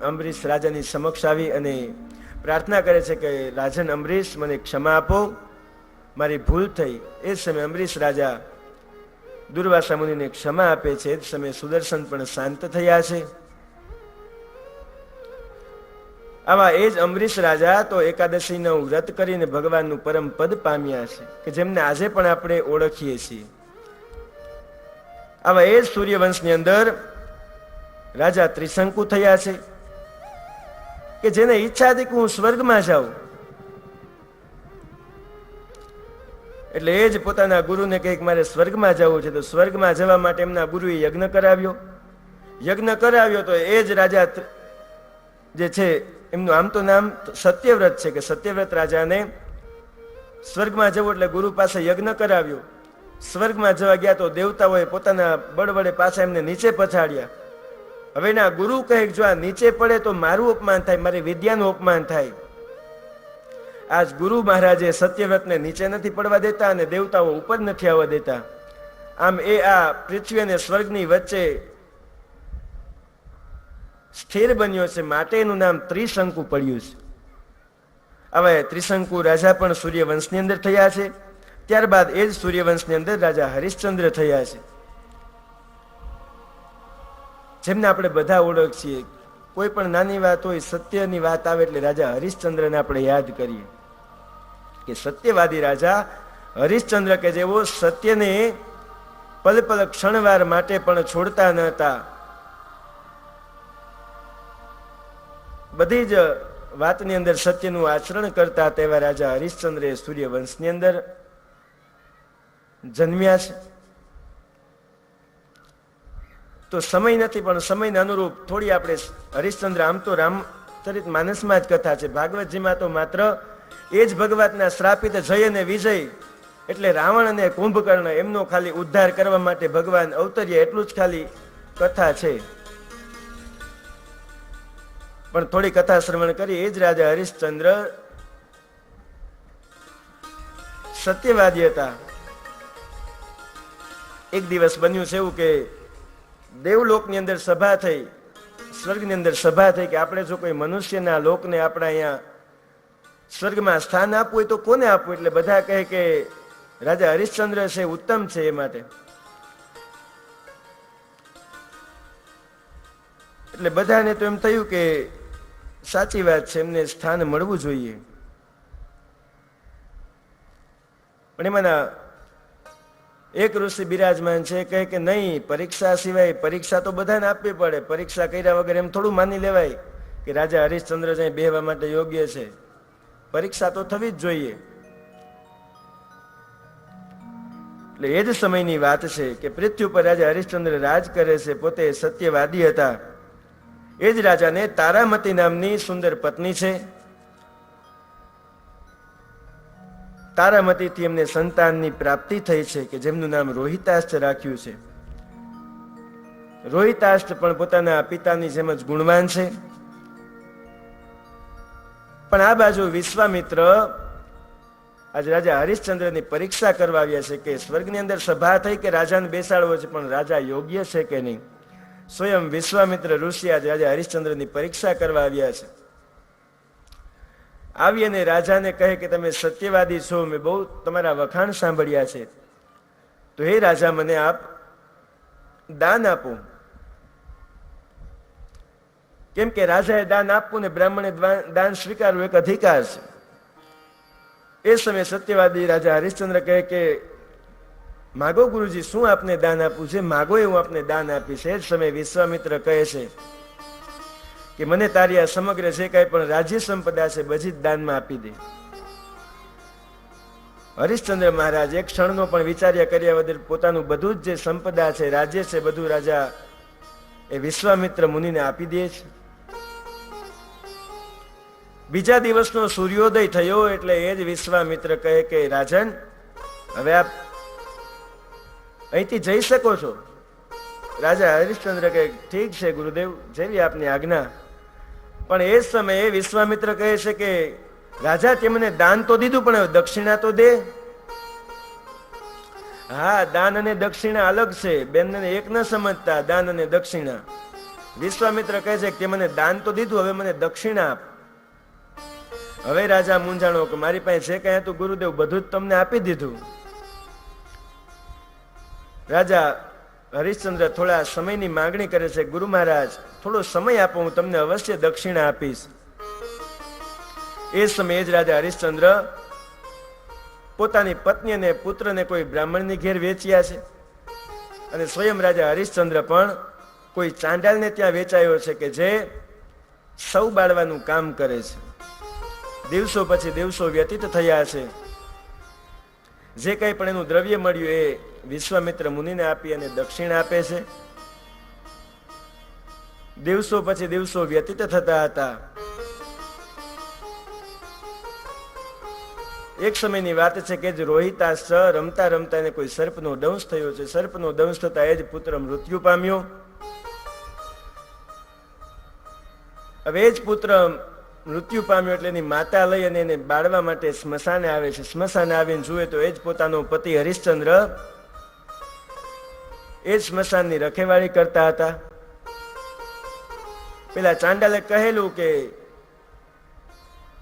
S1: અંબરીશ રાજાની સમક્ષ આવી અને પ્રાર્થના કરે છે કે રાજન અંબરીશ, મને ક્ષમા આપો, મારી ભૂલ થઈ. એ જ સમયે અંબરીશ રાજા દુર્વાસા મુનિને ક્ષમા આપે છે. એ જ સમયે સુદર્શન પણ શાંત થયા છે. આવા એ જ અંબરીશ રાજા તો એકાદશીનું વ્રત કરીને ભગવાનનું પરમ પદ પામ્યા છે, કે જેમને આજે પણ આપણે ઓળખીએ છીએ. આવા એ જ સૂર્યવંશની અંદર રાજા ત્રિશંકુ થયા છે, કે જેને ઈચ્છા હતી કે હું સ્વર્ગમાં જાઉં, એટલે એ જ પોતાના ગુરુને કહે કે મારે સ્વર્ગમાં જવું છે. તો સ્વર્ગમાં જવા માટે એમના ગુરુએ યજ્ઞ કરાવ્યો. તો એ જ રાજા જે છે એમનું આમ તો નામ સત્યવ્રત છે, કે સત્યવ્રત રાજાને સ્વર્ગમાં જવું એટલે ગુરુ પાસે યજ્ઞ કરાવ્યો. સ્વર્ગમાં જવા ગયા તો દેવતાઓએ પોતાના બળ વડે પાછા એમને નીચે પછાડ્યા. હવે ના ગુરુ કહે જો આ નીચે પડે તો મારું અપમાન થાય, મારી વિદ્યાનું અપમાન થાય. આજ ગુરુ મહારાજે સત્યવ્રતને નીચે નથી પડવા દેતા અને દેવતાઓ ઉપર નથી આવવા દેતા. આમ એ આ પૃથ્વી અને સ્વર્ગની વચ્ચે સ્થિર બન્યો છે, માટે એનું નામ ત્રિશંકુ પડ્યું છે. હવે ત્રિશંકુ રાજા પણ સૂર્યવંશની અંદર થયા છે. ત્યારબાદ એ જ સૂર્યવંશની અંદર રાજા હરિશ્ચંદ્ર થયા છે, જેમને આપણે બધા ઓળખીએ. કોઈ પણ નાની વાત હોય, સત્યની વાત આવે એટલે રાજા હરિશ્ચંદ્રને આપણે યાદ કરીએ, કે સત્યવાદી રાજા હરિશ્ચંદ્ર, કે જેઓ સત્યને પલ પલ ક્ષણવાર માટે પણ છોડતા ન હતા. બધી જ વાતની અંદર સત્યનું આચરણ કરતા હતા. એવા રાજા હરિશ્ચંદ્ર એ સૂર્યવંશની અંદર જન્મ્યા છે. તો સમય નથી, પણ સમયને અનુરૂપ થોડી આપણે હરિશ્ચંદ્ર, આમ તો રામચરિત માનસમાં જ કથા છે, ભાગવતજીમાં તો માત્ર એ જ ભગવાનના શ્રાપિત જય અને વિજય એટલે રાવણ અને કુંભકર્ણ એમનો ખાલી ઉદ્ધાર કરવા માટે ભગવાન અવતર્યા, એટલું જ ખાલી કથા છે. પણ થોડી કથા શ્રવણ કરી. એ જ રાજા હરિશ્ચંદ્ર સત્યવાદી હતા. એક દિવસ બન્યું છે એવું કે દેવલોકની અંદર સભા થઈ, સ્વર્ગની અંદર સભા થઈ, કે આપણે જો કોઈ મનુષ્યના લોકને આપણા અહીંયા સ્વર્ગમાં સ્થાન આપવું હોય તો કોને આપવું? એટલે બધા કહે કે રાજા હરિશ્ચંદ્ર છે, ઉત્તમ છે. એ માટે એટલે બધાને તો એમ થયું કે સાચી વાત છે, એમને સ્થાન મળવું જોઈએ. પણ એમાંના એક ઋષિ બિરાજમાન છે, કહે કે નહીં, પરીક્ષા સિવાય, પરીક્ષા તો બધાને આપવી પડે, પરીક્ષા કર્યા વગર એમ થોડું માની લેવાય કે રાજા હરિશ્ચંદ્ર જઈ બેહવા માટે યોગ્ય છે. પરીક્ષા તો થવી જ જોઈએ. એટલે એ જ સમયની વાત છે કે પૃથ્વી ઉપર રાજા હરિશ્ચંદ્ર રાજ કરે છે. પોતે સત્યવાદી હતા. એ જ રાજાને તારામતી નામની સુંદર પત્ની છે. તારામતીથી એમને સંતાનની પ્રાપ્તિ થઈ છે, કે જેમનું નામ રોહિતાષ્ટ રાખ્યું છે. રોહિતાષ્ટ પણ પોતાના પિતાની જેમ જ ગુણવાન છે. પણ આ બાજુ વિશ્વામિત્ર આજ રાજા હરિશ્ચંદ્રની પરીક્ષા કરવા આવ્યા છે, કે સ્વર્ગની અંદર સભા થઈ કે રાજાને બેસાડવો છે, પણ રાજા યોગ્ય છે કે નહીં. સ્વયં વિશ્વામિત્ર ઋષિ આજે રાજા હરિશ્ચંદ્રની પરીક્ષા કરવા આવ્યા છે. આવી અને રાજાને કહે કે તમે સત્યવાદી છો, મેં બહુ તમારા વખાણ સાંભળ્યા છે, તો હે રાજા મને આપ દાન આપો. કેમ કે રાજાએ દાન આપવું ને બ્રાહ્મણે દાન સ્વીકારવું એક અધિકાર છે. એ સમયે સત્યવાદી રાજા હરિશ્ચંદ્ર કહે કે માગો ગુરુજી, શું આપને દાન આપવું છે? માગો એ હું આપને દાન આપીશ. એ જ સમયે વિશ્વામિત્ર કહે છે કે મને તારી આ સમગ્ર જે કાંઈ પણ રાજ્ય સંપદા છે બધી જ દાનમાં આપી દે. હરિશ્ચંદ્ર મહારાજ એક ક્ષણનો પણ વિચાર્યા કર્યા વગર પોતાનું બધું જ જે સંપદા છે, રાજ્ય છે, બધું રાજા એ વિશ્વામિત્ર મુનિને આપી દે છે. બીજા દિવસનો સૂર્યોદય થયો એટલે એ જ વિશ્વામિત્ર કહે કે રાજન, હવે આપ અહીંથી જઈ શકો છો. રાજા હરિશ્ચંદ્ર કહે ઠીક છે ગુરુદેવ, જેવી આપની આજ્ઞા. પણ એ જ સમયે વિશ્વામિત્ર કહે છે કે રાજા, તે મને દાન તો દીધું પણ દક્ષિણા તો દે. હા, દાન અને દક્ષિણા અલગ છે, બેનને એક ન સમજતા દાન અને દક્ષિણા. વિશ્વામિત્ર કહે છે કે તે મને દાન તો દીધું, હવે મને દક્ષિણા આપ. હવે રાજા મૂંઝાણો કે મારી પાસે જે કઈ હતું ગુરુદેવ બધું જ તમને આપી દીધું. રાજા હરિશ્ચંદ્ર થોડા સમયની માંગણી કરે છે, ગુરુ મહારાજ થોડો સમય આપો, હું તમને અવશ્ય દક્ષિણા આપીશ. એ સમયે જ રાજા હરિશ્ચંદ્ર પોતાની પત્ની અને પુત્રને કોઈ બ્રાહ્મણની ઘેર વેચ્યા છે અને સ્વયં રાજા હરિશ્ચંદ્ર પણ કોઈ ચાંડાલને ત્યાં વેચાયો છે કે જે સૌ બાળવાનું કામ કરે છે. દિવસો પછી દિવસો વ્યતીત થયા છે. જે કંઈ પણ એનું દ્રવ્ય મળ્યું એ વિશ્વામિત્ર મુનિને આપી અને દક્ષિણા આપે છે. દિવસો પછી દિવસો વ્યતીત થતા હતા. એક સમયની વાત છે કે રોહિતાસ રમતા રમતા એને કોઈ સર્પનો દંશ થયો છે. સર્પનો દંશ થતા એ જ પુત્ર મૃત્યુ પામ્યો. હવે એ જ પુત્ર મૃત્યુ પામ્યો એટલે એની માતા લઈ અને એને બાળવા માટે સ્મશાને આવે છે. સ્મશાને આવીને જુએ તો એ જ પોતાનો પતિ હરિશ્ચંદ્ર એ જ સ્મશાનની રખેવાળી કરતા હતા. પેલા ચાંડાલે કહેલું કે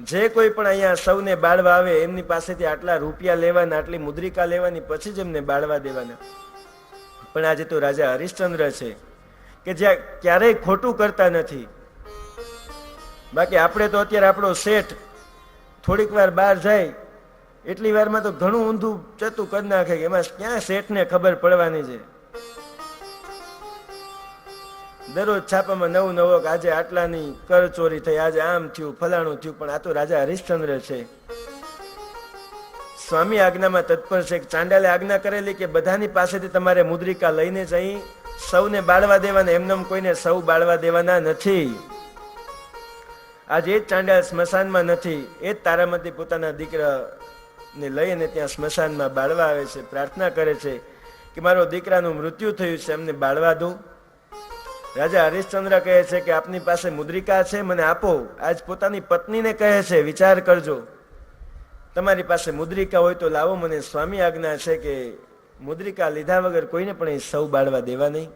S1: જે કોઈ પણ અહીંયા સૌને બાળવા આવે એમની પાસેથી આટલા રૂપિયા લેવાના, આટલી મુદ્રિકા લેવાની, પછી જ એમને બાળવા દેવાના. પણ આજે તો રાજા હરિશ્ચંદ્ર છે કે જ્યાં ક્યારેય ખોટું કરતા નથી. બાકી આપણે તો અત્યારે આપણો શેઠ થોડીક વાર બહાર જાય એટલી વારમાં તો ઘણું ઊંધું ચતું કરી નાખે. એમાં ક્યાં શેઠને ખબર પડવાની છે? દરરોજ છાપામાં નવું નવો આજે આટલાની કર ચોરી થઈ, આજે આમ થયું, ફલાણું થયું. પણ આ તો રાજા હરિશ્ચંદ્ર છે, સ્વામી આજ્ઞામાં તત્પર છે. ચાંડાલે આજ્ઞા કરેલી કે બધાની પાસેથી તમારે મુદ્રિકા લઈને જઈ સૌને બાળવા દેવાના, એમને કોઈને સૌ બાળવા દેવાના નથી. આજે એ જ ચાંડાલ સ્મશાનમાં નથી, એ જ તારામાંથી પોતાના દીકરાને લઈને ત્યાં સ્મશાનમાં બાળવા આવે છે. પ્રાર્થના કરે છે કે મારો દીકરાનું મૃત્યુ થયું છે, એમને બાળવા દો. રાજા હરિશ્ચંદ્ર કહે છે કે આપની પાસે મુદ્રિકા છે, મને આપો. આજ પોતાની પત્નીને કહે છે વિચાર કરજો, તમારી પાસે મુદ્રિકા હોય તો લાવો, મને સ્વામી આજ્ઞા છે કે મુદ્રિકા લીધા વગર કોઈને પણ સૌ બાળવા દેવા નહીં.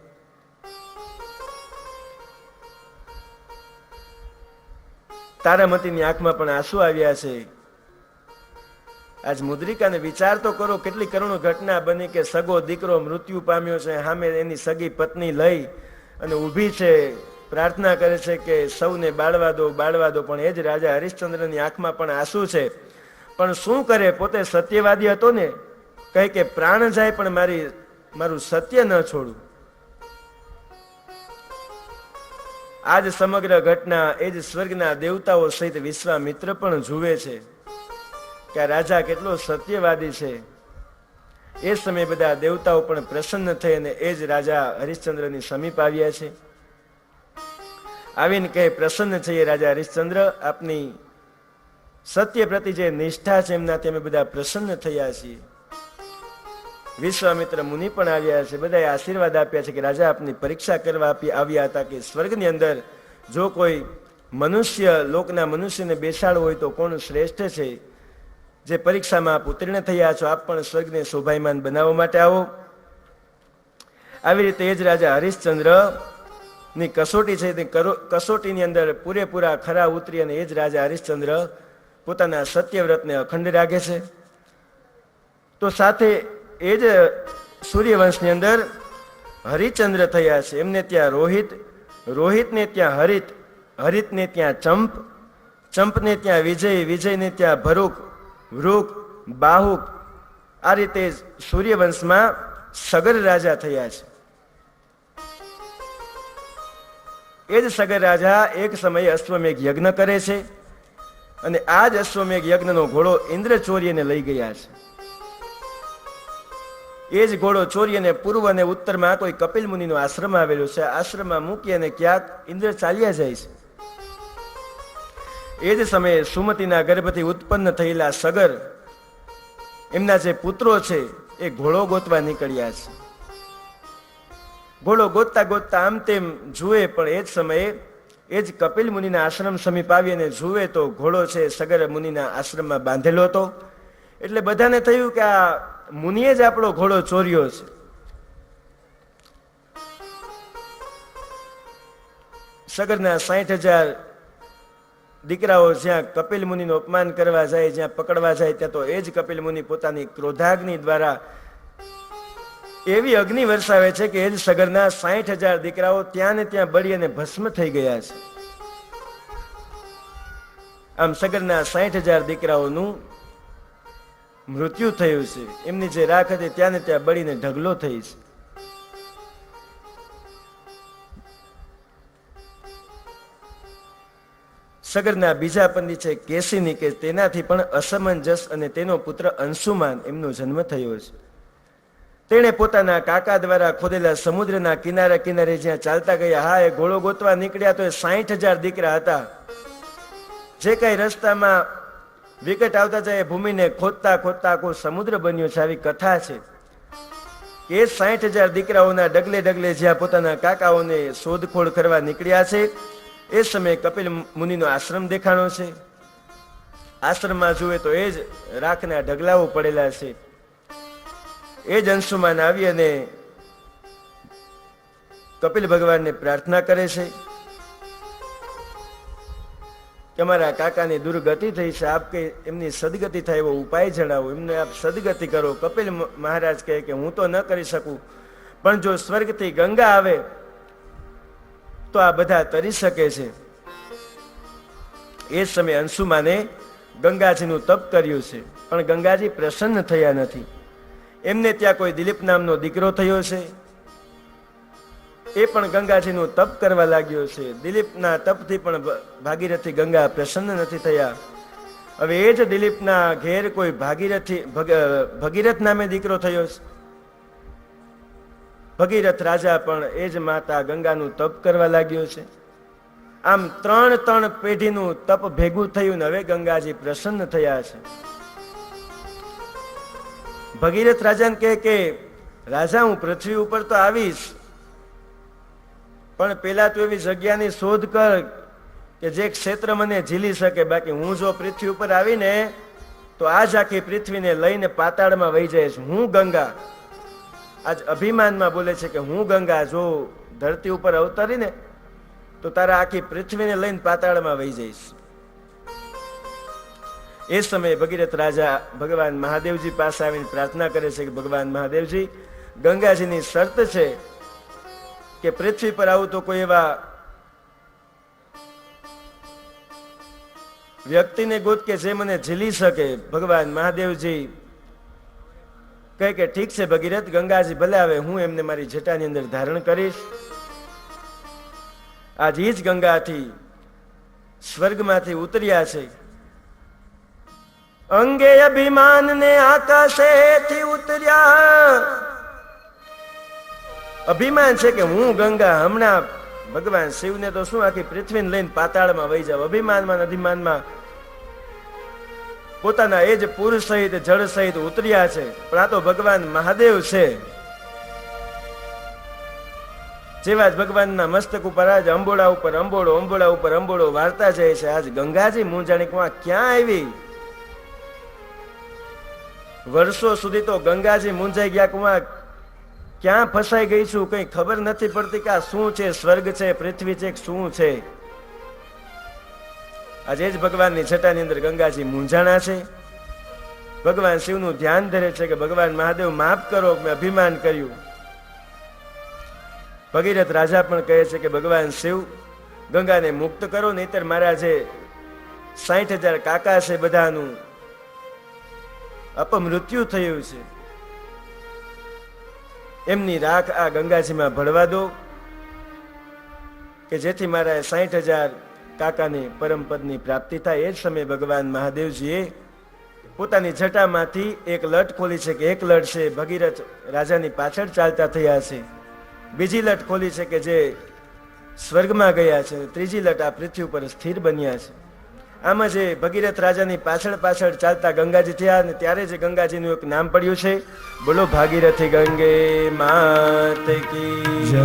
S1: તારામતીની આંખમાં પણ આંસુ આવ્યા છે. આજ મુદ્રિકાને વિચાર તો કરો, કેટલી કરુણ ઘટના બની કે સગો દીકરો મૃત્યુ પામ્યો છે, સામે એની સગી પત્ની લઈ અને ઊભી છે, પ્રાર્થના કરે છે કે સૌને બાળવા દો, બાળવા દો. પણ એ જ રાજા હરિશ્ચંદ્રની આંખમાં પણ આંસુ છે. પણ શું કરે, પોતે સત્યવાદી હતો ને, કહે કે પ્રાણ જાય પણ મારું સત્ય ન છોડું. આજ સમગ્ર ઘટના એ જ સ્વર્ગના દેવતાઓ સહિત વિશ્વામિત્ર પણ જુએ છે કે આ રાજા કેટલો સત્યવાદી છે. એ સમયે બધા દેવતાઓ પણ પ્રસન્ન થઈ અને એ જ રાજા હરિશ્ચંદ્રની સમીપ આવ્યા છે. આવીને કહે પ્રસન્ન છીએ રાજા હરિશ્ચંદ્ર, આપની સત્ય પ્રતિ જે નિષ્ઠા છે એમનાથી અમે બધા પ્રસન્ન થયા છીએ. વિશ્વામિત્ર મુનિ પણ આવ્યા છે, બધાએ આશીર્વાદ આપ્યા છે કે રાજા આપની પરીક્ષા કરવા આવ્યા હતા કે સ્વર્ગની અંદર જો કોઈ મનુષ્ય લોકના મનુષ્યને બેસાડવો હોય તો કોણ શ્રેષ્ઠ છે. જે પરીક્ષામાં આપ ઉત્તીર્ણ થયા છો, આપ પણ સ્વર્ગને શોભાયમાન બનાવવા માટે આવો. આવી રીતે એ જ રાજા હરિશ્ચંદ્ર ની કસોટી છે તે કસોટીની અંદર પૂરેપૂરા ખરા ઉતરી અને એ જ રાજા હરિશ્ચંદ્ર પોતાના સત્યવ્રતને અખંડ રાખે છે. તો સાથે એ જ સૂર્યવંશની અંદર હરિચંદ્ર થયા છે. એમને ત્યાં રોહિત, રોહિતને ત્યાં હરિત, હરિતને ત્યાં ચંપ, ચંપને ત્યાં વિજય, વિજયને ત્યાં ભરૂક, વૃક, બાહુક. આ રીતે સૂર્યવંશમાં સગર રાજા થયા છે. એ જ સગર રાજા એક સમયે અશ્વમેઘ યજ્ઞ કરે છે અને આ જ અશ્વમેઘ યજ્ઞનો ઘોડો ઇન્દ્ર ચોરીને લઈ ગયા છે. એ જ ઘોડો ચોરીને પૂર્વ અને ઉત્તરમાં કોઈ કપિલ મુનિનો આશ્રમ આવેલો છે. આશ્રમમાં મૂકી અને ક્યાંક ઇન્દ્ર ચાલ્યા જાય છે. એ જ સમયે સુમતીના ગર્ભથી ઉત્પન્ન થયેલા સગર, એમના જે પુત્રો છે એ ઘોડો ગોતવા નીકળ્યા છે. ઘોડો ગોતતા ગોતતા આમ તેમ જુએ, પણ એ જ સમયે એ જ કપિલ મુનિના આશ્રમ સમીપ આવી અને જુએ તો ઘોડો છે સગર મુનિના આશ્રમમાં બાંધેલો હતો. એટલે બધાને થયું કે આ મુનિએ જ આપણો ઘોડો ચોર્યો છે. સગરના 60,000 દીકરાઓ જ્યાં કપિલ મુનિનું અપમાન કરવા જાય, જ્યાં પકડવા જાય, ત્યાં તો એ જ કપિલ મુનિ પોતાની ક્રોધાગ્નિ દ્વારા એવી અગ્નિ વરસાવે છે કે એ જ સગરના 60,000 દીકરાઓ ત્યાં ને ત્યાં બળી અને ભસ્મ થઈ ગયા છે. આમ સગરના 60,000 દીકરાઓનું મૃત્યુ થયું છે. એમની જે રાખ હતી ત્યાં ને ત્યાં બળીને ઢગલો થઈ છે. સગરના બીજા પંડિત છે કેસીની, કે તેનાથી પણ અસમંજસ અને તેનો પુત્ર અંશુમાન એમનો જન્મ થયો છે. તેણે પોતાના કાકા દ્વારા ખોદેલા સમુદ્રના કિનારે કિનારે જ્યાં ચાલતા ગયા, હા એ ઘોડો ગોતવા નીકળ્યા તો એ 60,000 દીકરા હતા. જે કઈ રસ્તામાં વિકટ આવતા જાય ભૂમિને ખોદતા ખોદતા આખો સમુદ્ર બન્યો છે. આવી કથા છે કે 60,000 દીકરાઓના ડગલે ડગલે જ્યાં પોતાના કાકાઓને શોધખોળ કરવા નીકળ્યા છે એ સમયે કપિલ મુનિનો આશ્રમ દેખાણો છે. આશ્રમમાં જુએ તો એ જ રાખના ઢગલાઓ પડેલા છે. એ જ અંશુમાન આવી અને કપિલ ભગવાનને પ્રાર્થના કરે છે કે અમારા કાકાની દુર્ગતિ થઈ છે, આપ કે એમની સદગતિ થાય એવો ઉપાય જણાવો, એમને આપ સદગતિ કરો. કપિલ મહારાજ કહે કે હું તો ન કરી શકું, પણ જો સ્વર્ગથી ગંગા આવે તો આ બધા તરી શકે છે. એ સમયે અંશુમાને ગંગાજીનું તપ કર્યું છે, પણ ગંગાજી પ્રસન્ન થયા નથી. એમને ત્યાં કોઈ દિલીપ નામનો દીકરો થયો છે, એ પણ ગંગાજીનું તપ કરવા લાગ્યો છે. દિલીપના તપથી પણ ભાગીરથી ગંગા પ્રસન્ન નથી થયા. હવે એ જ દિલીપના ઘેર કોઈ ભગીરથ નામે દીકરો થયો છે. ભગીરથ રાજા પણ એ જ માતા ગંગાનું તપ કરવા લાગ્યો છે. આમ 3 પેઢીનું તપ ભેગું થયું ને હવે ગંગાજી પ્રસન્ન થયા છે. ભગીરથ રાજાને કહે કે રાજા હું પૃથ્વી ઉપર તો આવીશ, પણ પેલા તું એવી જગ્યાની શોધ કર કે જે ક્ષેત્ર મને ઝીલી શકે. બાકી હું જો પૃથ્વી ઉપર આવીને તો આજ આખી પૃથ્વીને લઈને પાતાળમાં વહી જઈશ. હું ગંગા આજ અભિમાનમાં બોલે છે કે હું ગંગા જો ધરતી ઉપર અવતરીને તો તારા આખી પૃથ્વીને લઈને પાતાળમાં વહી જઈશ. એ સમયે ભગીરથ રાજા ભગવાન મહાદેવજી પાસે આવીને પ્રાર્થના કરે છે કે ભગવાન મહાદેવજી, ગંગાજીની શરત છે કે પૃથ્વી પર આવું તો કોઈ એવા વ્યક્તિને ગોત કે જે મને ઝીલી શકે. ભગવાન મહાદેવજી કહે કે ઠીક છે ભગીરથ, ગંગાજી ભલે આવે, હું એમને મારી જટાની અંદર ધારણ કરીશ. આજ જ ગંગાથી સ્વર્ગમાંથી ઉતર્યા છે. અંગે અભિમાન ને આકાશેથી ઉતર્યા. અભિમાન છે કે હું ગંગા હમણાં ભગવાન શિવને તો શું આખી પૃથ્વીને લઈને પાતાળમાં વહી જાવ. અભિમાનમાં અભિમાનમાં પોતાના એ જ પુરુષ સહિત જળ સહિત ઉતર્યા છે. પણ આ તો ભગવાન મહાદેવ છે. જેવા જ ભગવાનના મસ્તક ઉપર આજ અંબોડા ઉપર અંબોડો, અંબોડા ઉપર અંબોડો વાર્તા જાય છે. આજ ગંગાજી મૂંઝાણી ક્યાં આવી? વર્ષો સુધી તો ગંગાજી મૂંઝાઈ ગયા. ક્યાં ફસાઈ ગઈ છું, કઈ ખબર નથી પડતી કે આ શું છે, સ્વર્ગ છે, પૃથ્વી છે, શું છે. આજે જ ભગવાનની છટાની અંદર ગંગાજી મૂંઝાણા છે. ભગવાન શિવનું ધ્યાન ધરે છે કે ભગવાન મહાદેવ માફ કરો, મેં અભિમાન કર્યું. ભગીરથ રાજા પણ કહે છે કે ભગવાન શિવ ગંગાને મુક્ત કરો, નહીતર મારા જે 60,000 કાકા છે બધાનું અપમૃત્યુ થયું છે, એમની રાખ આ ગંગાજીમાં ભળવા દો, કે જેથી મારા 60,000 કાકાની પરમપદની પ્રાપ્તિ થાય. એ જ સમયે ભગવાન મહાદેવજીએ પોતાની જટામાંથી એક લટ ખોલી છે કે એક લટ છે ભગીરથ રાજાની પાછળ ચાલતા થયા છે, બીજી લટ ખોલી છે કે જે સ્વર્ગમાં ગયા છે, ત્રીજી લટ આ પૃથ્વી ઉપર સ્થિર બન્યા છે. આમાં જે ભગીરથ રાજાની પાછળ પાછળ ચાલતા ગંગાજી થયા, અને ત્યારે જે ગંગાજીનું એક નામ પડ્યું છે, બોલો ભાગીરથી ગંગે માત કી જય.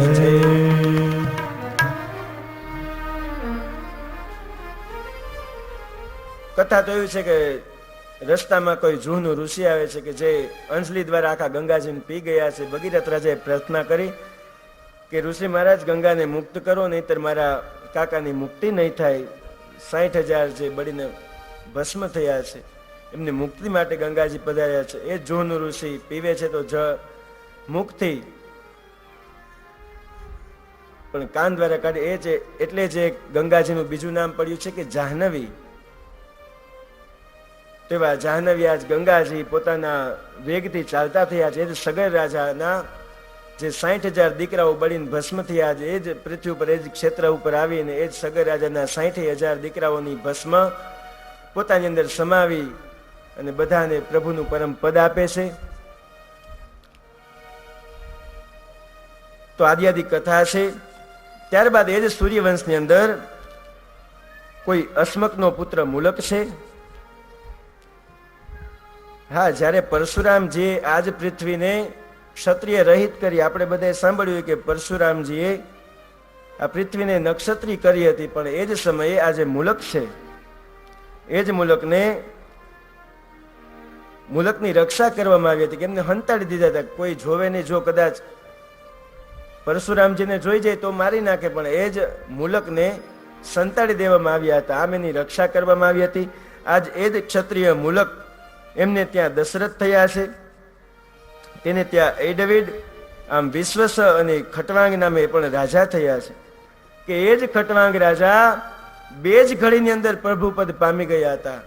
S1: કથા તો એવી છે કે રસ્તામાં કોઈ જૂનું ઋષિ આવે છે કે જે અંજલિ દ્વારા આખા ગંગાજીને પી ગયા છે. ભગીરથ રાજાએ પ્રાર્થના કરી કે ઋષિ મહારાજ ગંગાને મુક્ત કરો, નહીતર મારા કાકાની મુક્તિ નહીં થાય. 60,000 જે બળીને ભસ્મ થયા છે એમની મુક્તિ માટે ગંગાજી પધાર્યા છે. એ જૂનું ઋષિ પીવે છે તો મુક્તિ પણ કાન દ્વારા કાઢે, એ છે એટલે જે ગંગાજીનું બીજું નામ પડ્યું છે કે જાહ્નવી. તેવા જાહ્નવી આજ ગંગાજી પોતાના વેગથી ચાલતા થયા છે. એ જ સગર રાજાના જે 60,000 દીકરાઓ બળીને ભસ્મ થયા છે, એ જ પૃથ્વી ઉપર, એ જ ક્ષેત્ર ઉપર આવીને એ જ સગર રાજાના 60,000 દીકરાઓની ભસ્મ પોતાની અંદર સમાવી અને બધાને પ્રભુનું પરમ પદ આપે છે. તો આદિ કથા છે. ત્યારબાદ એ જ સૂર્યવંશની અંદર કોઈ અસ્મકનો પુત્ર મુલક છે. હા, જ્યારે પરશુરામજીએ આજ પૃથ્વીને ક્ષત્રિય રહિત કરી, આપણે બધાએ સાંભળ્યું કે પરશુરામજીએ આ પૃથ્વીને નક્ષત્રી કરી હતી, પણ એ જ સમયે આ જે મુલક છે, એ જ મુલકની રક્ષા કરવામાં આવી હતી, કે એમને હંતાડી દીધા હતા. કોઈ જોવે નહીં, જો કદાચ પરશુરામજીને જોઈ જાય તો મારી નાખે, પણ એ જ મુલકને સંતાડી દેવામાં આવ્યા હતા. આમ એની રક્ષા કરવામાં આવી હતી. આજ એ જ ક્ષત્રિય મુલક એમને ત્યાં દશરથ થયા છે, તેને ત્યાં એડવિડ, આમ વિશ્વસ અને ખટવાંગ નામે પણ રાજા થયા છે. કે એ જ ખટવાંગ રાજા 2 જ ઘડીની અંદર પ્રભુપદ પામી ગયા હતા.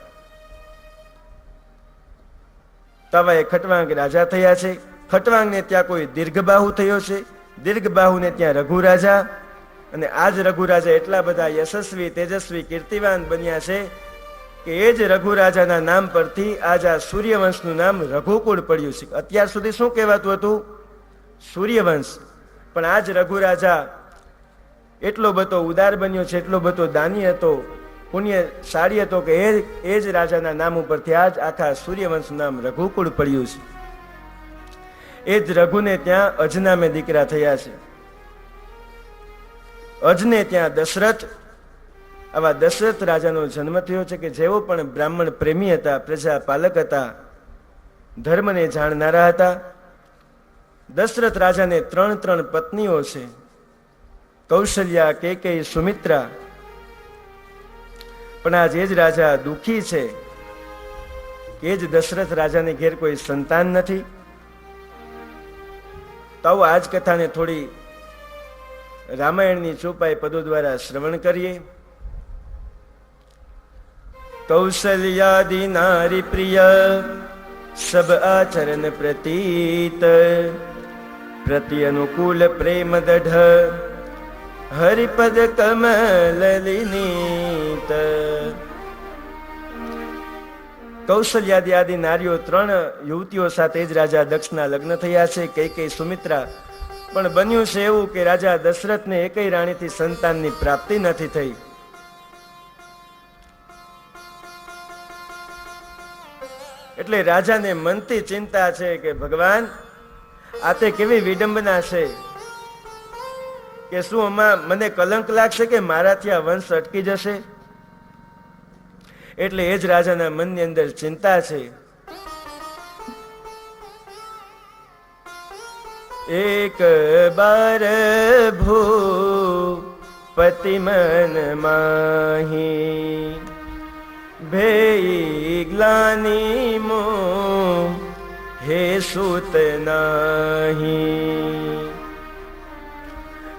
S1: તવા એ ખટવાંગ રાજા થયા છે. ખટવાંગને ત્યાં કોઈ દીર્ઘબાહુ થયો છે, દીર્ઘબાહુને ત્યાં રઘુ રાજા, અને આજ રઘુ રાજા એટલા બધા યશસ્વી, તેજસ્વી, કીર્તિવાન બન્યા છે કે એ જ રઘુ રાજાના નામ પરથી આજ આ સૂર્યવંશનું નામ રઘુકુળ પડ્યું છે. અત્યાર સુધી શું કહેવાતું હતું? સૂર્યવંશ. પણ આજ રઘુ રાજા એટલો બધો ઉદાર બન્યો છે, એટલો બધો દાની હતો, પુણ્યશાળી હતો કે એ જ રાજાના નામ ઉપરથી આજ આખા સૂર્યવંશનું નામ રઘુકુળ પડ્યું છે. એ જ રઘુને ત્યાં અજ નામે દીકરા થયા છે. અજને ત્યાં દશરથ, આવા દશરથ રાજાનો જન્મ થયો છે કે જેઓ પણ બ્રાહ્મણ પ્રેમી હતા, પ્રજા પાલક હતા, ધર્મને જાણનારા હતા. દશરથ રાજાને 3 પત્નીઓ છે, કૌશલ્યા, કેકેયી, સુમિત્રા. પણ આજ એ જ રાજા દુઃખી છે કે એ જ દશરથ રાજાને ઘેર કોઈ સંતાન નથી. તો આવો આજ કથાને થોડી રામાયણની ચોપાઈ પદો દ્વારા શ્રવણ કરીએ. કૌશલ્યાદિ નારી પ્રિય સબ આચરણ પ્રતીત, પ્રતિ અનુકૂલ પ્રેમ દઢ હરિપદ કમલ લીનીત. કૌશલ્યાદિ આદિ નારીઓ 3 યુવતીઓ સાથે જ રાજા દક્ષના લગ્ન થયા છે, કૈકેયી, સુમિત્રા. પણ બન્યું છે એવું કે રાજા દશરથને એકેય રાણીથી સંતાનની પ્રાપ્તિ નથી થઈ. એટલે રાજાને મનથી ચિંતા છે કે ભગવાન, આ તે કેવી વિડંબના છે કે શું આમાં મને કલંક લાગશે કે મારાથી આ વંશ અટકી જશે? એટલે એ જ રાજાના મનની અંદર ચિંતા છે. એક બાર ભૂપતિ મન માહી ભેઈ ગ્લાની મો હે સુત નાહી.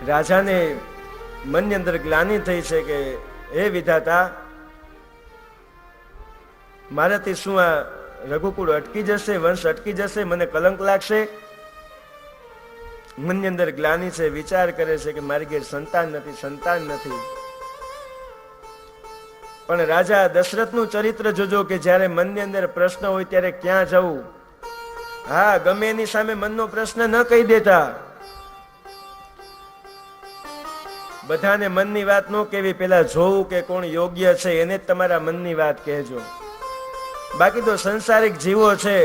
S1: રાજાને મનની અંદર ગ્લાની થઈ છે કે હે વિધાતા, મારાથી શું આ રઘુકુળ અટકી જશે, વંશ અટકી જશે, મને કલંક લાગશે? મનની અંદર ગ્લાની છે, વિચાર કરે છે કે મારી ઘેર સંતાન નથી, સંતાન નથી. પણ રાજા દશરથનું ચરિત્ર જોજો કે જ્યારે મનની અંદર પ્રશ્ન હોય ત્યારે ક્યાં જવું. હા, ગમે એની સામે મનનો પ્રશ્ન ન કહી દેતા. બધાને મનની વાત ન કહેવી, પેલા જોવું કે કોણ યોગ્ય છે એને જ તમારા મનની વાત કહેજો. બાકી તો સંસારિક જીવો છે,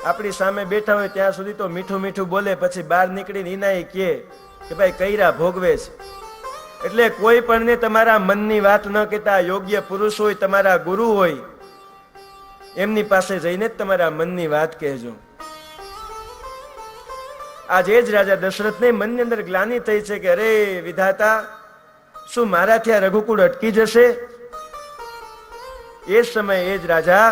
S1: આપણી સામે બેઠા હોય ત્યાં સુધી તો મીઠું મીઠું બોલે, પછી બહાર નીકળીને ઇનાય કહે કે ભાઈ કઈરા ભોગવે છે. એટલે કોઈ પણ ને તમારા મનની વાત ન કહેતા, યોગ્ય પુરુષ હોય, તમારા ગુરુ હોય, એમની પાસે જઈને જ તમારા મનની વાત કહેજો. આજે જ રાજા દશરથને મનની અંદર ગ્લાની થઈ છે કે અરે વિધાતા, શું મારાથી આ રઘુકુળ અટકી જશે? એ સમયે એ જ રાજા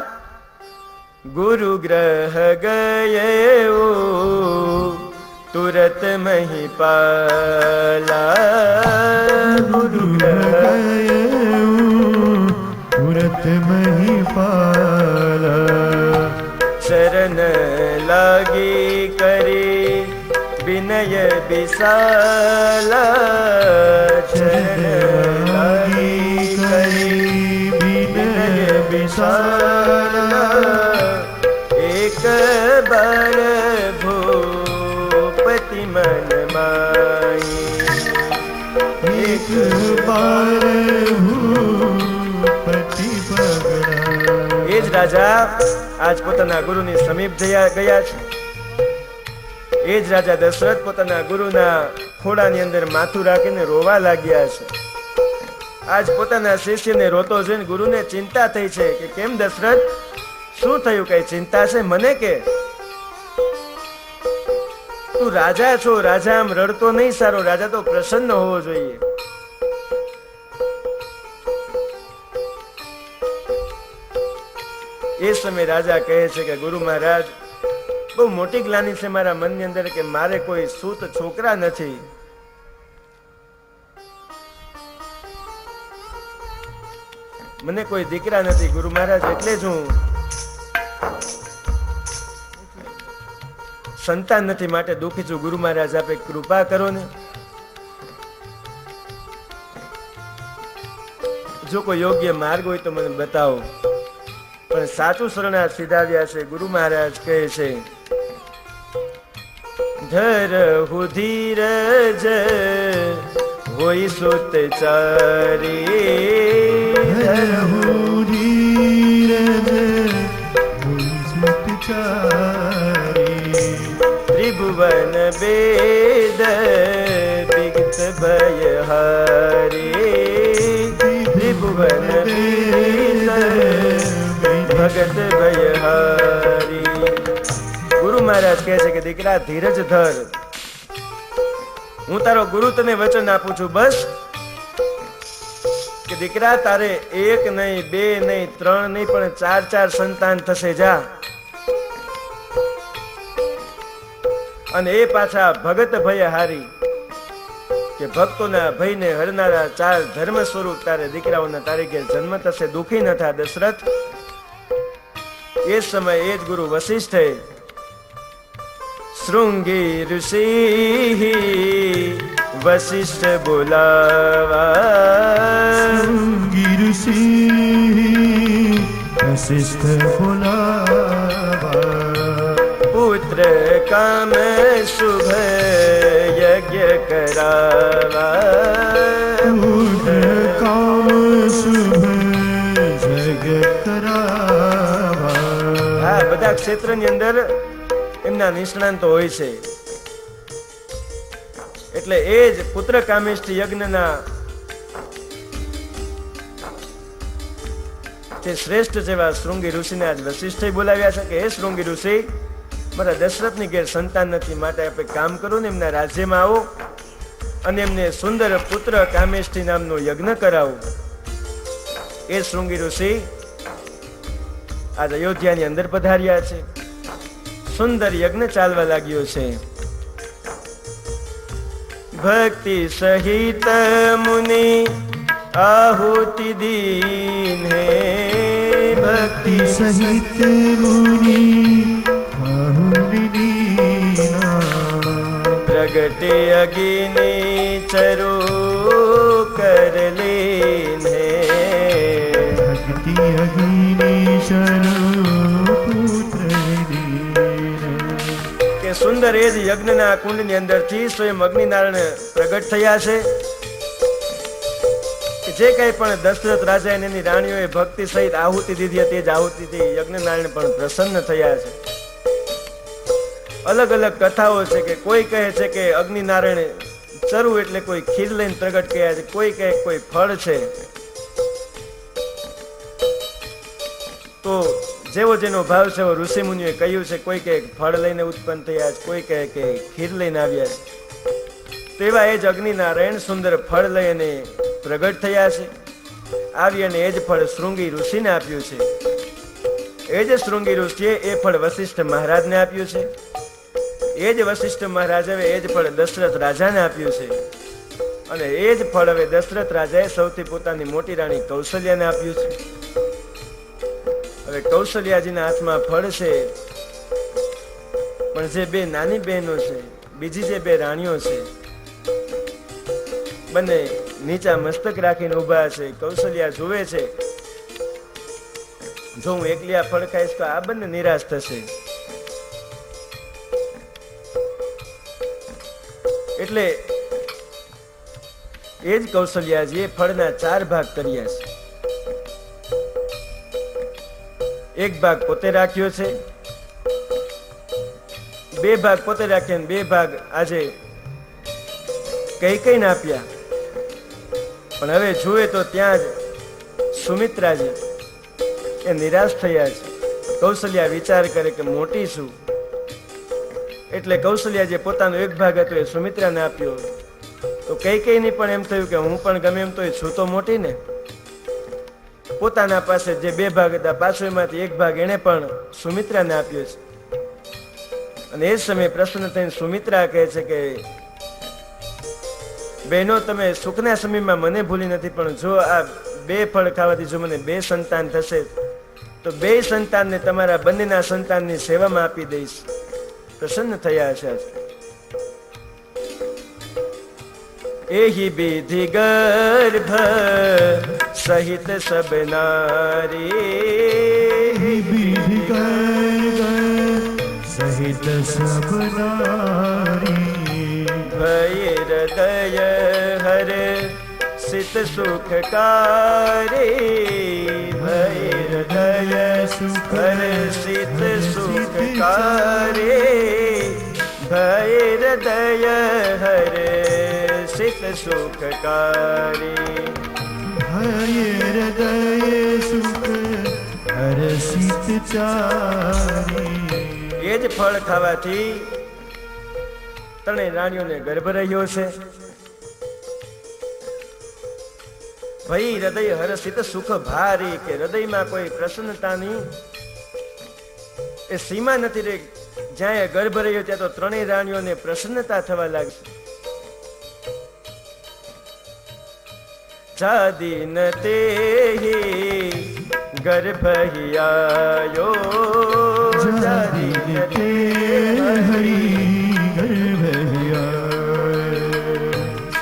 S1: ગુરુ ગ્રહ ગયે તુરત મહિપાલા. ગુરુ ગ્રહ
S2: તુરત મહિપાલા.
S1: શરણ લાગી કરી વિનય વિશાલા. શરણ લાગી કરી વિનય વિશાલા. એક બાર ભૂપતિ મન માહી.
S2: એક બાર ભૂપતિ પગડા.
S1: એ જ રાજા આજ પોતાના ગુરુની સમીપ ગયા છે. એ જ રાજા દશરથ પોતાના ગુરુના ખોળાની અંદર માથું રાખીને રોવા લાગ્યા છે. આજ પોતાના શિષ્યને રોતો જોઈને ગુરુને ચિંતા થઈ છે કે કેમ દશરથ, શું થયું? કઈ ચિંતા છે મને કે? તું રાજા છો, રાજા આમ રડતો નહીં સારો, રાજા તો પ્રસન્ન હોવો જોઈએ. એ સમય રાજા કહે છે કે ગુરુ મહારાજ, બહુ મોટી ગ્લાની છે મારા મનની અંદર કે મારે કોઈ સૂત છોકરા નથી. મને કોઈ દીકરા નથી ગુરુ મહારાજ, એટલે જ હું સંતાન નથી માટે દુઃખી છું. ગુરુ મહારાજ આપે કૃપા કરો ને. જો કોઈ યોગ્ય માર્ગ હોય તો મને બતાવો. પણ સાચું શરણાર્થ સીધાવ્યા છે. ગુરુ મહારાજ કહે છે ધરહુ ધીરજ હોય સુત ચારી.
S2: ધરહુ ધીરજ હોય સુત ચારી.
S1: ત્રિભુવન વેદ વિગત ભય હારી. ત્રિભુવન વેદ ભગત ભય હારી. ગુરુ મહારાજ કહે છે કે દીકરા ધીરજ ધર, હું તારો ગુરુ તને વચન આપું છું બસ કે દીકરા તારે એક નહીં, બે નહીં, ત્રણ નહીં, પણ ચાર સંતાન થશે. જા અને એ પાછા ભગત ભય હારી કે ભક્તોના ભયને હરનારા 4 ધર્મ સ્વરૂપ તારે દીકરાઓના તારી ઘેર જન્મ થશે. દુઃખી ન થા દશરથ. એ સમય એ જ ગુરુ વશિષ્ઠે શૃંગી ઋષિ વશિષ્ઠ બોલાવા.
S2: શૃંગી ઋષિ વશિષ્ઠ બોલાવા.
S1: પુત્ર કામ શુભ યજ્ઞ કરાવા.
S2: પુત્ર કામ શુભ યજ્ઞ કરાવા.
S1: હા, બધા ક્ષેત્રની અંદર એમના નિષ્ણાંતો હોય છે. એટલે એ જ પુત્ર કામેષ્ઠ યજ્ઞના જે શ્રેષ્ઠ જેવા શૃંગી ઋષિને આજ વશિષ્ઠે બોલાવ્યા છે કે હે શૃંગી ઋષિ, મારા દશરથની ઘેર સંતાન નથી, માટે આપણે કામ કરો ને એમના રાજ્યમાં આવો અને એમને સુંદર પુત્ર કામેષ્ઠી નામનો યજ્ઞ કરાવો. એ શૃંગી ઋષિ આજ અયોધ્યાની અંદર પધાર્યા છે. સુંદર યજ્ઞ ચાલવા લાગ્યો છે. ભક્તિ સહિત મુનિ આहुति दीन है,
S2: भक्ति सहित मुनि आहुति दीना,
S1: प्रगटे अग्नि चरो कर लेन है,
S2: भक्ति अग्नि चरो पुत्र दीन.
S1: કે સુંદર એ જ યજ્ઞના કુંડની અંદરથી સ્વયં અગ્નિનારાયણ પ્રગટ થયા છે. જે કઈ પણ દશરથ રાજા અને એની રાણીઓએ ભક્તિ સહિત આહુતિ દીધી હતી, જ આહુતિથી યજ્ઞનારાયણ પણ પ્રસન્ન થયા છે. અલગ અલગ કથાઓ છે કે કોઈ કહે છે કે અગ્નિનારાયણ ચરુ એટલે કોઈ ખીર લઈને પ્રગટ કર્યા છે, કોઈ કહે કોઈ ફળ છે. તો જેવો જેનો ભાવ છે એવો ઋષિ મુનિઓએ કહ્યું છે. કોઈ કહે ફળ લઈને ઉત્પન્ન થયા છે, કોઈ કહે કે ખીર લઈને આવ્યા છે. તેવા એ જ અગ્નિનારાયણ સુંદર ફળ લઈને પ્રગટ થયા છે. આવી અને એ જ ફળ શૃંગી ઋષિને આપ્યું છે. એ જ શૃંગી ઋષિએ એ ફળ વશિષ્ઠ મહારાજને આપ્યું છે. એ જ વશિષ્ઠ મહારાજ હવે એ જ ફળ દશરથ રાજાને આપ્યું છે. અને એ જ ફળ હવે દશરથ રાજાએ સૌથી પોતાની મોટી રાણી કૌશલ્યાને આપ્યું છે. હવે કૌશલ્યાજીના હાથમાં ફળ છે, પણ જે બે નાની બહેનો છે, બીજી જે બે રાણીઓ છે, બંને નીચા મસ્તક રાખીને ઉભા છે. કૌશલ્યા જુએ છે, જો હું એકલી આ ફળ ખાઈશ તો આ બંને નિરાશ થશે. એટલે એ જ કૌશલ્યાજીએ ફળના 4 ભાગ કર્યા છે. એક ભાગ પોતે રાખ્યો છે, 2 ભાગ પોતે રાખ્યા, 2 ભાગ આજે કૈકેયીને આપ્યા. પણ હવે જુએ તો ત્યાં જ સુમિત્રાજી એ નિરાશ થયા છે. કૌશલ્યા વિચાર કરે કે મોટી છું, એટલે કૌશલ્યા જે પોતાનો 1 ભાગ હતો એ સુમિત્રાને આપ્યો. તો કૈકેયીને પણ એમ થયું કે હું પણ ગમે એમ તો છું તો મોટી ને. પોતાના પાસે જે 2 ભાગ હતા પાછો એમાંથી 1 ભાગ એને પણ સુમિત્રાને આપ્યો છે. અને એ સમયે પ્રસન્ન થઈને સુમિત્રા કહે છે કે બહેનો, તમે સુખના સમયમાં મને ભૂલી નથી, પણ જો આ 2 ફળ ખાવાથી જો મને 2 સંતાન થશે તો 2 સંતાનને તમારા બંનેના સંતાનની સેવામાં આપી દઈશ. પ્રસન્ન થયા છે. એહી વિધિ ગર્ભ સહિત સબ નારી,
S2: विधि गर्भ सहित सब नारी,
S1: ભય હૃદય હર સિત સુખકારી, ભય હૃદય હર સિત સુખકારી, ભય હૃદય હર સિત સુખકારી,
S2: भय हृदय सुख हर्षित चारी.
S1: એ જ ફળ ખાવાથી ત્રણેય રાણીઓને ગર્ભ રહ્યો છે. ભઈ હૃદય હર્ષિત સુખ ભારી, કે હૃદયમાં કોઈ પ્રસન્નતાની એ સીમા નથી રહી. જ્યાં એ ગર્ભ રહ્યો ત્યાં તો ત્રણેય રાણીઓને પ્રસન્નતા થવા લાગશે. જાદીન તેહી ગર્ભ હિ આયો, જાદીન તેહી
S2: गर्भ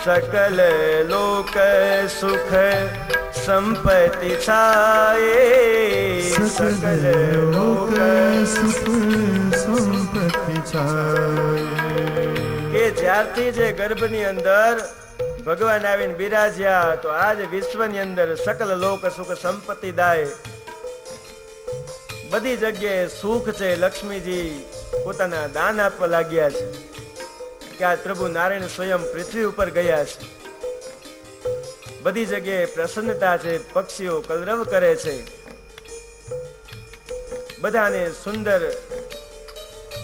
S1: सकल लोक सुख संपत्ति छाए,
S2: सकल लोक सुख संपत्ति छाए.
S1: કે જ્યારથી જે ગર્ભની અંદર ભગવાન આવીને બિરાજ્યા તો આજ વિશ્વની અંદર સકલ લોક સુખ સંપત્તિ દાય, બધી જગ્યાએ સુખ છે. લક્ષ્મીજી પોતાના દાન આપવા લાગ્યા છે કે આ પ્રભુ નારાયણ સ્વયં પૃથ્વી ઉપર ગયા છે. બધી જગ્યાએ પ્રસન્નતા છે. પક્ષીઓ કલરવ કરે છે. બધાને સુંદર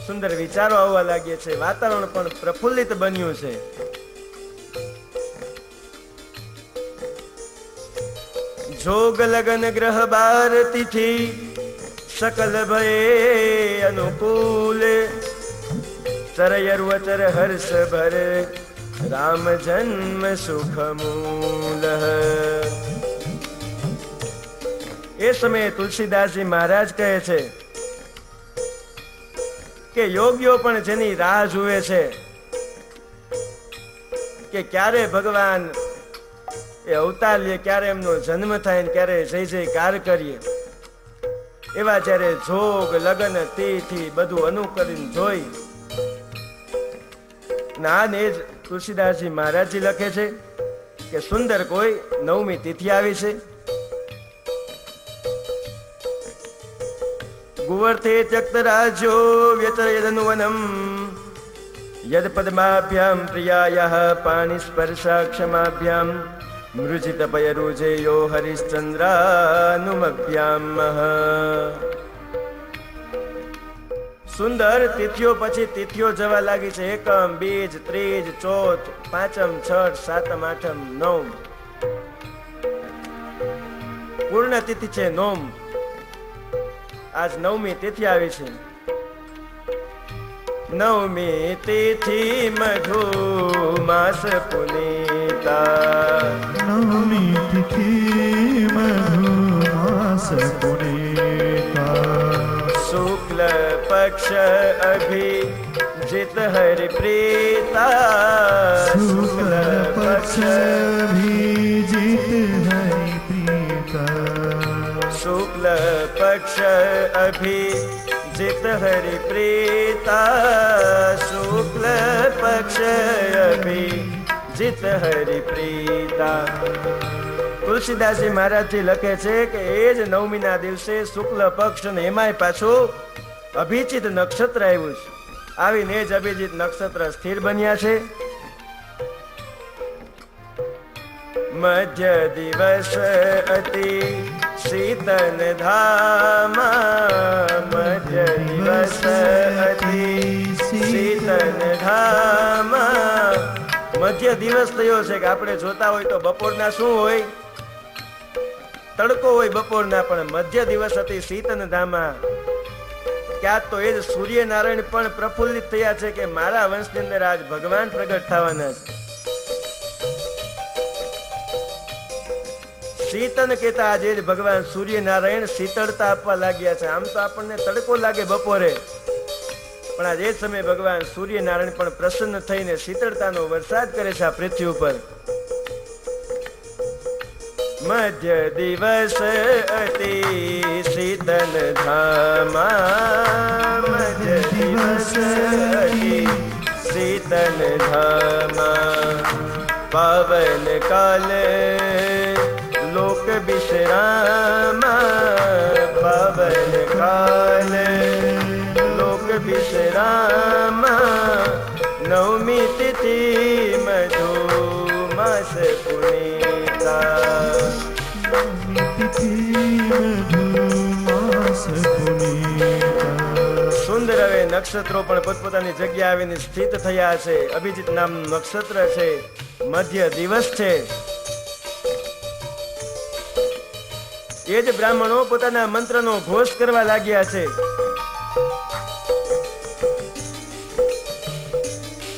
S1: સુંદર વિચારો આવવા લાગ્યા છે, વાતાવરણ પણ પ્રફુલ્લિત બન્યું છે. જોગ લગન ગ્રહ બાર તિથિ સકલ ભય અનુકૂલ ચરયર્વચર હર્ષ ભર રામ જન્મ સુખ મૂલ. એ સમયે તુલસીદાસજી મહારાજ કહે છે કે યોગીઓ પણ જેની રાહ જુએ છે કે ક્યારે ભગવાન એ અવતાર લે, ક્યારે એમનો જન્મ થાય ને ક્યારે જય જયકાર કરીએ, એવા જ્યારે જોગ લગન તિથિ બધું અનુકરીને જોઈ ના ને જ તુલસીદાસજી મહારાજજી લખે છે કે સુંદર કોઈ 9મી તિથિ આવી છે. ગુવર્થે ત્યક્ત રાજ્યો વ્યચરયદનુવનમ યદ પદ્માભ્યામ પ્રિયાયાહ પાણી સ્પર્શાક્ષમાભ્યામ મૃજિત પયરુજેયો હરિશ્ચંદ્રાનુમભ્યામ. સુંદર તિથિઓ પછી તિથિઓ જવા લાગી છે. એકમ, બીજ, ત્રીજ, ચોથ, પાંચમ, છઠ, સાતમ, આઠમ, નવમ. પૂર્ણ તિથિ છે નોમ. આજ 9મી તિથિ આવી છે. 9મી તિથિ મધુ માસ પુનીતા.
S2: 9મી તિથિ મધુ માસ પુનીતા.
S1: શુક્લ પક્ષ અભિજીત હરિપ્રીતા.
S2: શુક્લ પક્ષ અભિજીત હરિપ્રીતા.
S1: શુક્લ પક્ષ અભિજીત હરિપ્રીતા. શુક્લ પક્ષ અભિજીત હરિપ્રીતા. તુલસીદાસજી મહારાજજી લખે છે કે એ જ 9મીના દિવસે શુક્લ પક્ષ અને એમાંય પાછું અભિજીત નક્ષત્ર આવ્યું છે. આવીને જ અભિજીત નક્ષત્ર સ્થિર બન્યા છે. મધ્ય દિવસ અતિ શીતન ધામા. મધ્ય દિવસ અતિ શીતન ધામા. મધ્ય દિવસ થયો છે કે આપણે જોતા હોય તો બપોરના શું હોય, તડકો હોય બપોરના, પણ મધ્ય દિવસ અતિ શીતન ધામા. ક્યાં તો એ જ સૂર્યનારાયણ પણ પ્રફુલ્લિત થયા છે કે મારા વંશની અંદર આજ ભગવાન પ્રગટ થવાના છે. શીતન કહેતા આજે જ ભગવાન સૂર્યનારાયણ શીતળતા આપવા લાગ્યા છે. આમ તો આપણને તડકો લાગે બપોરે, પણ આજે એ સમયે ભગવાન સૂર્યનારાયણ પણ પ્રસન્ન થઈને શીતળતાનો વરસાદ કરે છે આ પૃથ્વી ઉપર. મધ્ય દિવસ અતિ શીતલ ધામા. મધ્ય દિવસ અતિ શીતલ ધામા. પાવન કાલે લોક વિશ્રામા. પાવન કાલે લોક વિશ્રામા. 9મી તિથિ મધુ માસ પુનીતા. સુંદર હવે નક્ષત્રો પણ પોતપોતાની જગ્યા આવીને સ્થિત થયા છે. અભિજીત નામનું નક્ષત્ર છે, મધ્ય દિવસ છે. એ જ બ્રાહ્મણો પોતાના મંત્રનો ઘોષ કરવા લાગ્યા છે.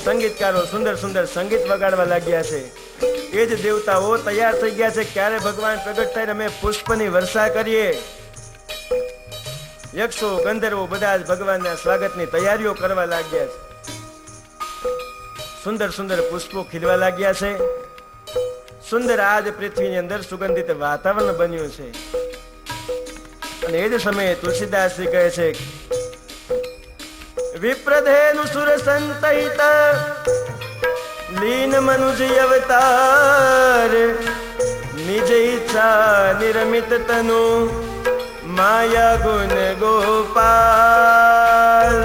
S1: સંગીતકારો સુંદર સુંદર સંગીત વગાડવા લાગ્યા છે. એ જ દેવતાઓ તૈયાર થઈ ગયા છે ક્યારે ભગવાન પ્રગટ થાય અમે પુષ્પની વર્ષા કરીએ. યક્ષો ગંધર્વો બધા જ ભગવાનના સ્વાગતની તૈયારીઓ કરવા લાગ્યા છે. સુંદર સુંદર પુષ્પો ખીલવા લાગ્યા છે. સુંદર આજ પૃથ્વીની અંદર સુગંધિત વાતાવરણ બન્યું છે. અને એ જ સમયે તુલસીદાસજી કહે છે, વિપ્રધેનુ સુર સંતહિત લીન મનુજ અવતાર. નિજ ઈચ્છા નિરમિત તનુ માયા ગુણ ગોપાલ.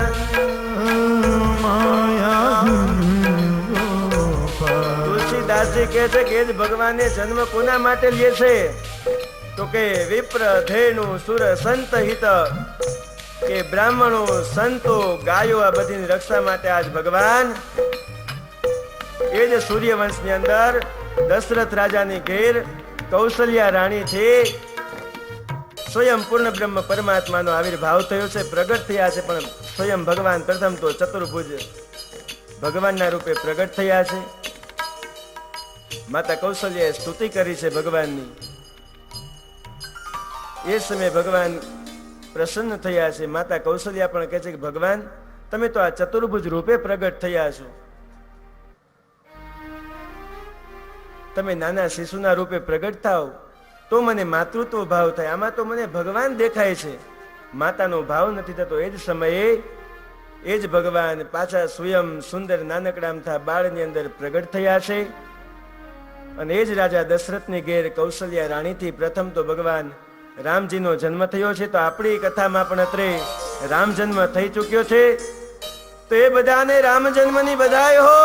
S1: તુલસીદાસજી કહે છે કે ભગવાને જન્મ કોના માટે લે છે? તો કે વિપ્ર ધેનુ સુર સંત હિત. કે બ્રાહ્મણો, સંતો, ગાયો આ બધીની રક્ષા માટે આજ ભગવાન એ જ સૂર્યવંશની અંદર દશરથ રાજાની ઘેર કૌશલ્યા રાણી છે, સ્વયં પૂર્ણ બ્રહ્મ પરમાત્માનો આવિર્ભાવ થયો છે, પ્રગટ થયા છે. પણ સ્વયં ભગવાન પ્રથમ તો ચતુર્ભુજ ભગવાનના રૂપે પ્રગટ થયા છે. માતા કૌશલ્યાએ સ્તુતિ કરી છે ભગવાનની. એ સમયે ભગવાન પ્રસન્ન થયા છે. માતા કૌશલ્યા પણ કહે છે કે ભગવાન તમે તો આ ચતુર્ભુજ રૂપે પ્રગટ થયા છો, તમે નાના શિશુના રૂપે પ્રગટ થાવ તો મને માતૃત્વ ભાવ થાય. આમાં તો મને ભગવાન દેખાય છે, માતાનો ભાવ નથી થતો. એ જ સમયે એ જ ભગવાન પાછા સ્વયં સુંદર નાનકડા અમથા બાળની અંદર પ્રગટ થયા છે. અને એ જ રાજા દશરથની ઘેર કૌશલ્યા રાણીથી પ્રથમ તો ભગવાન રામજીનો જન્મ થયો છે. તો આપણી કથામાં પણ અત્રે રામ જન્મ થઈ ચૂક્યો છે. તો એ બધાને રામ જન્મની બધાઈ હો.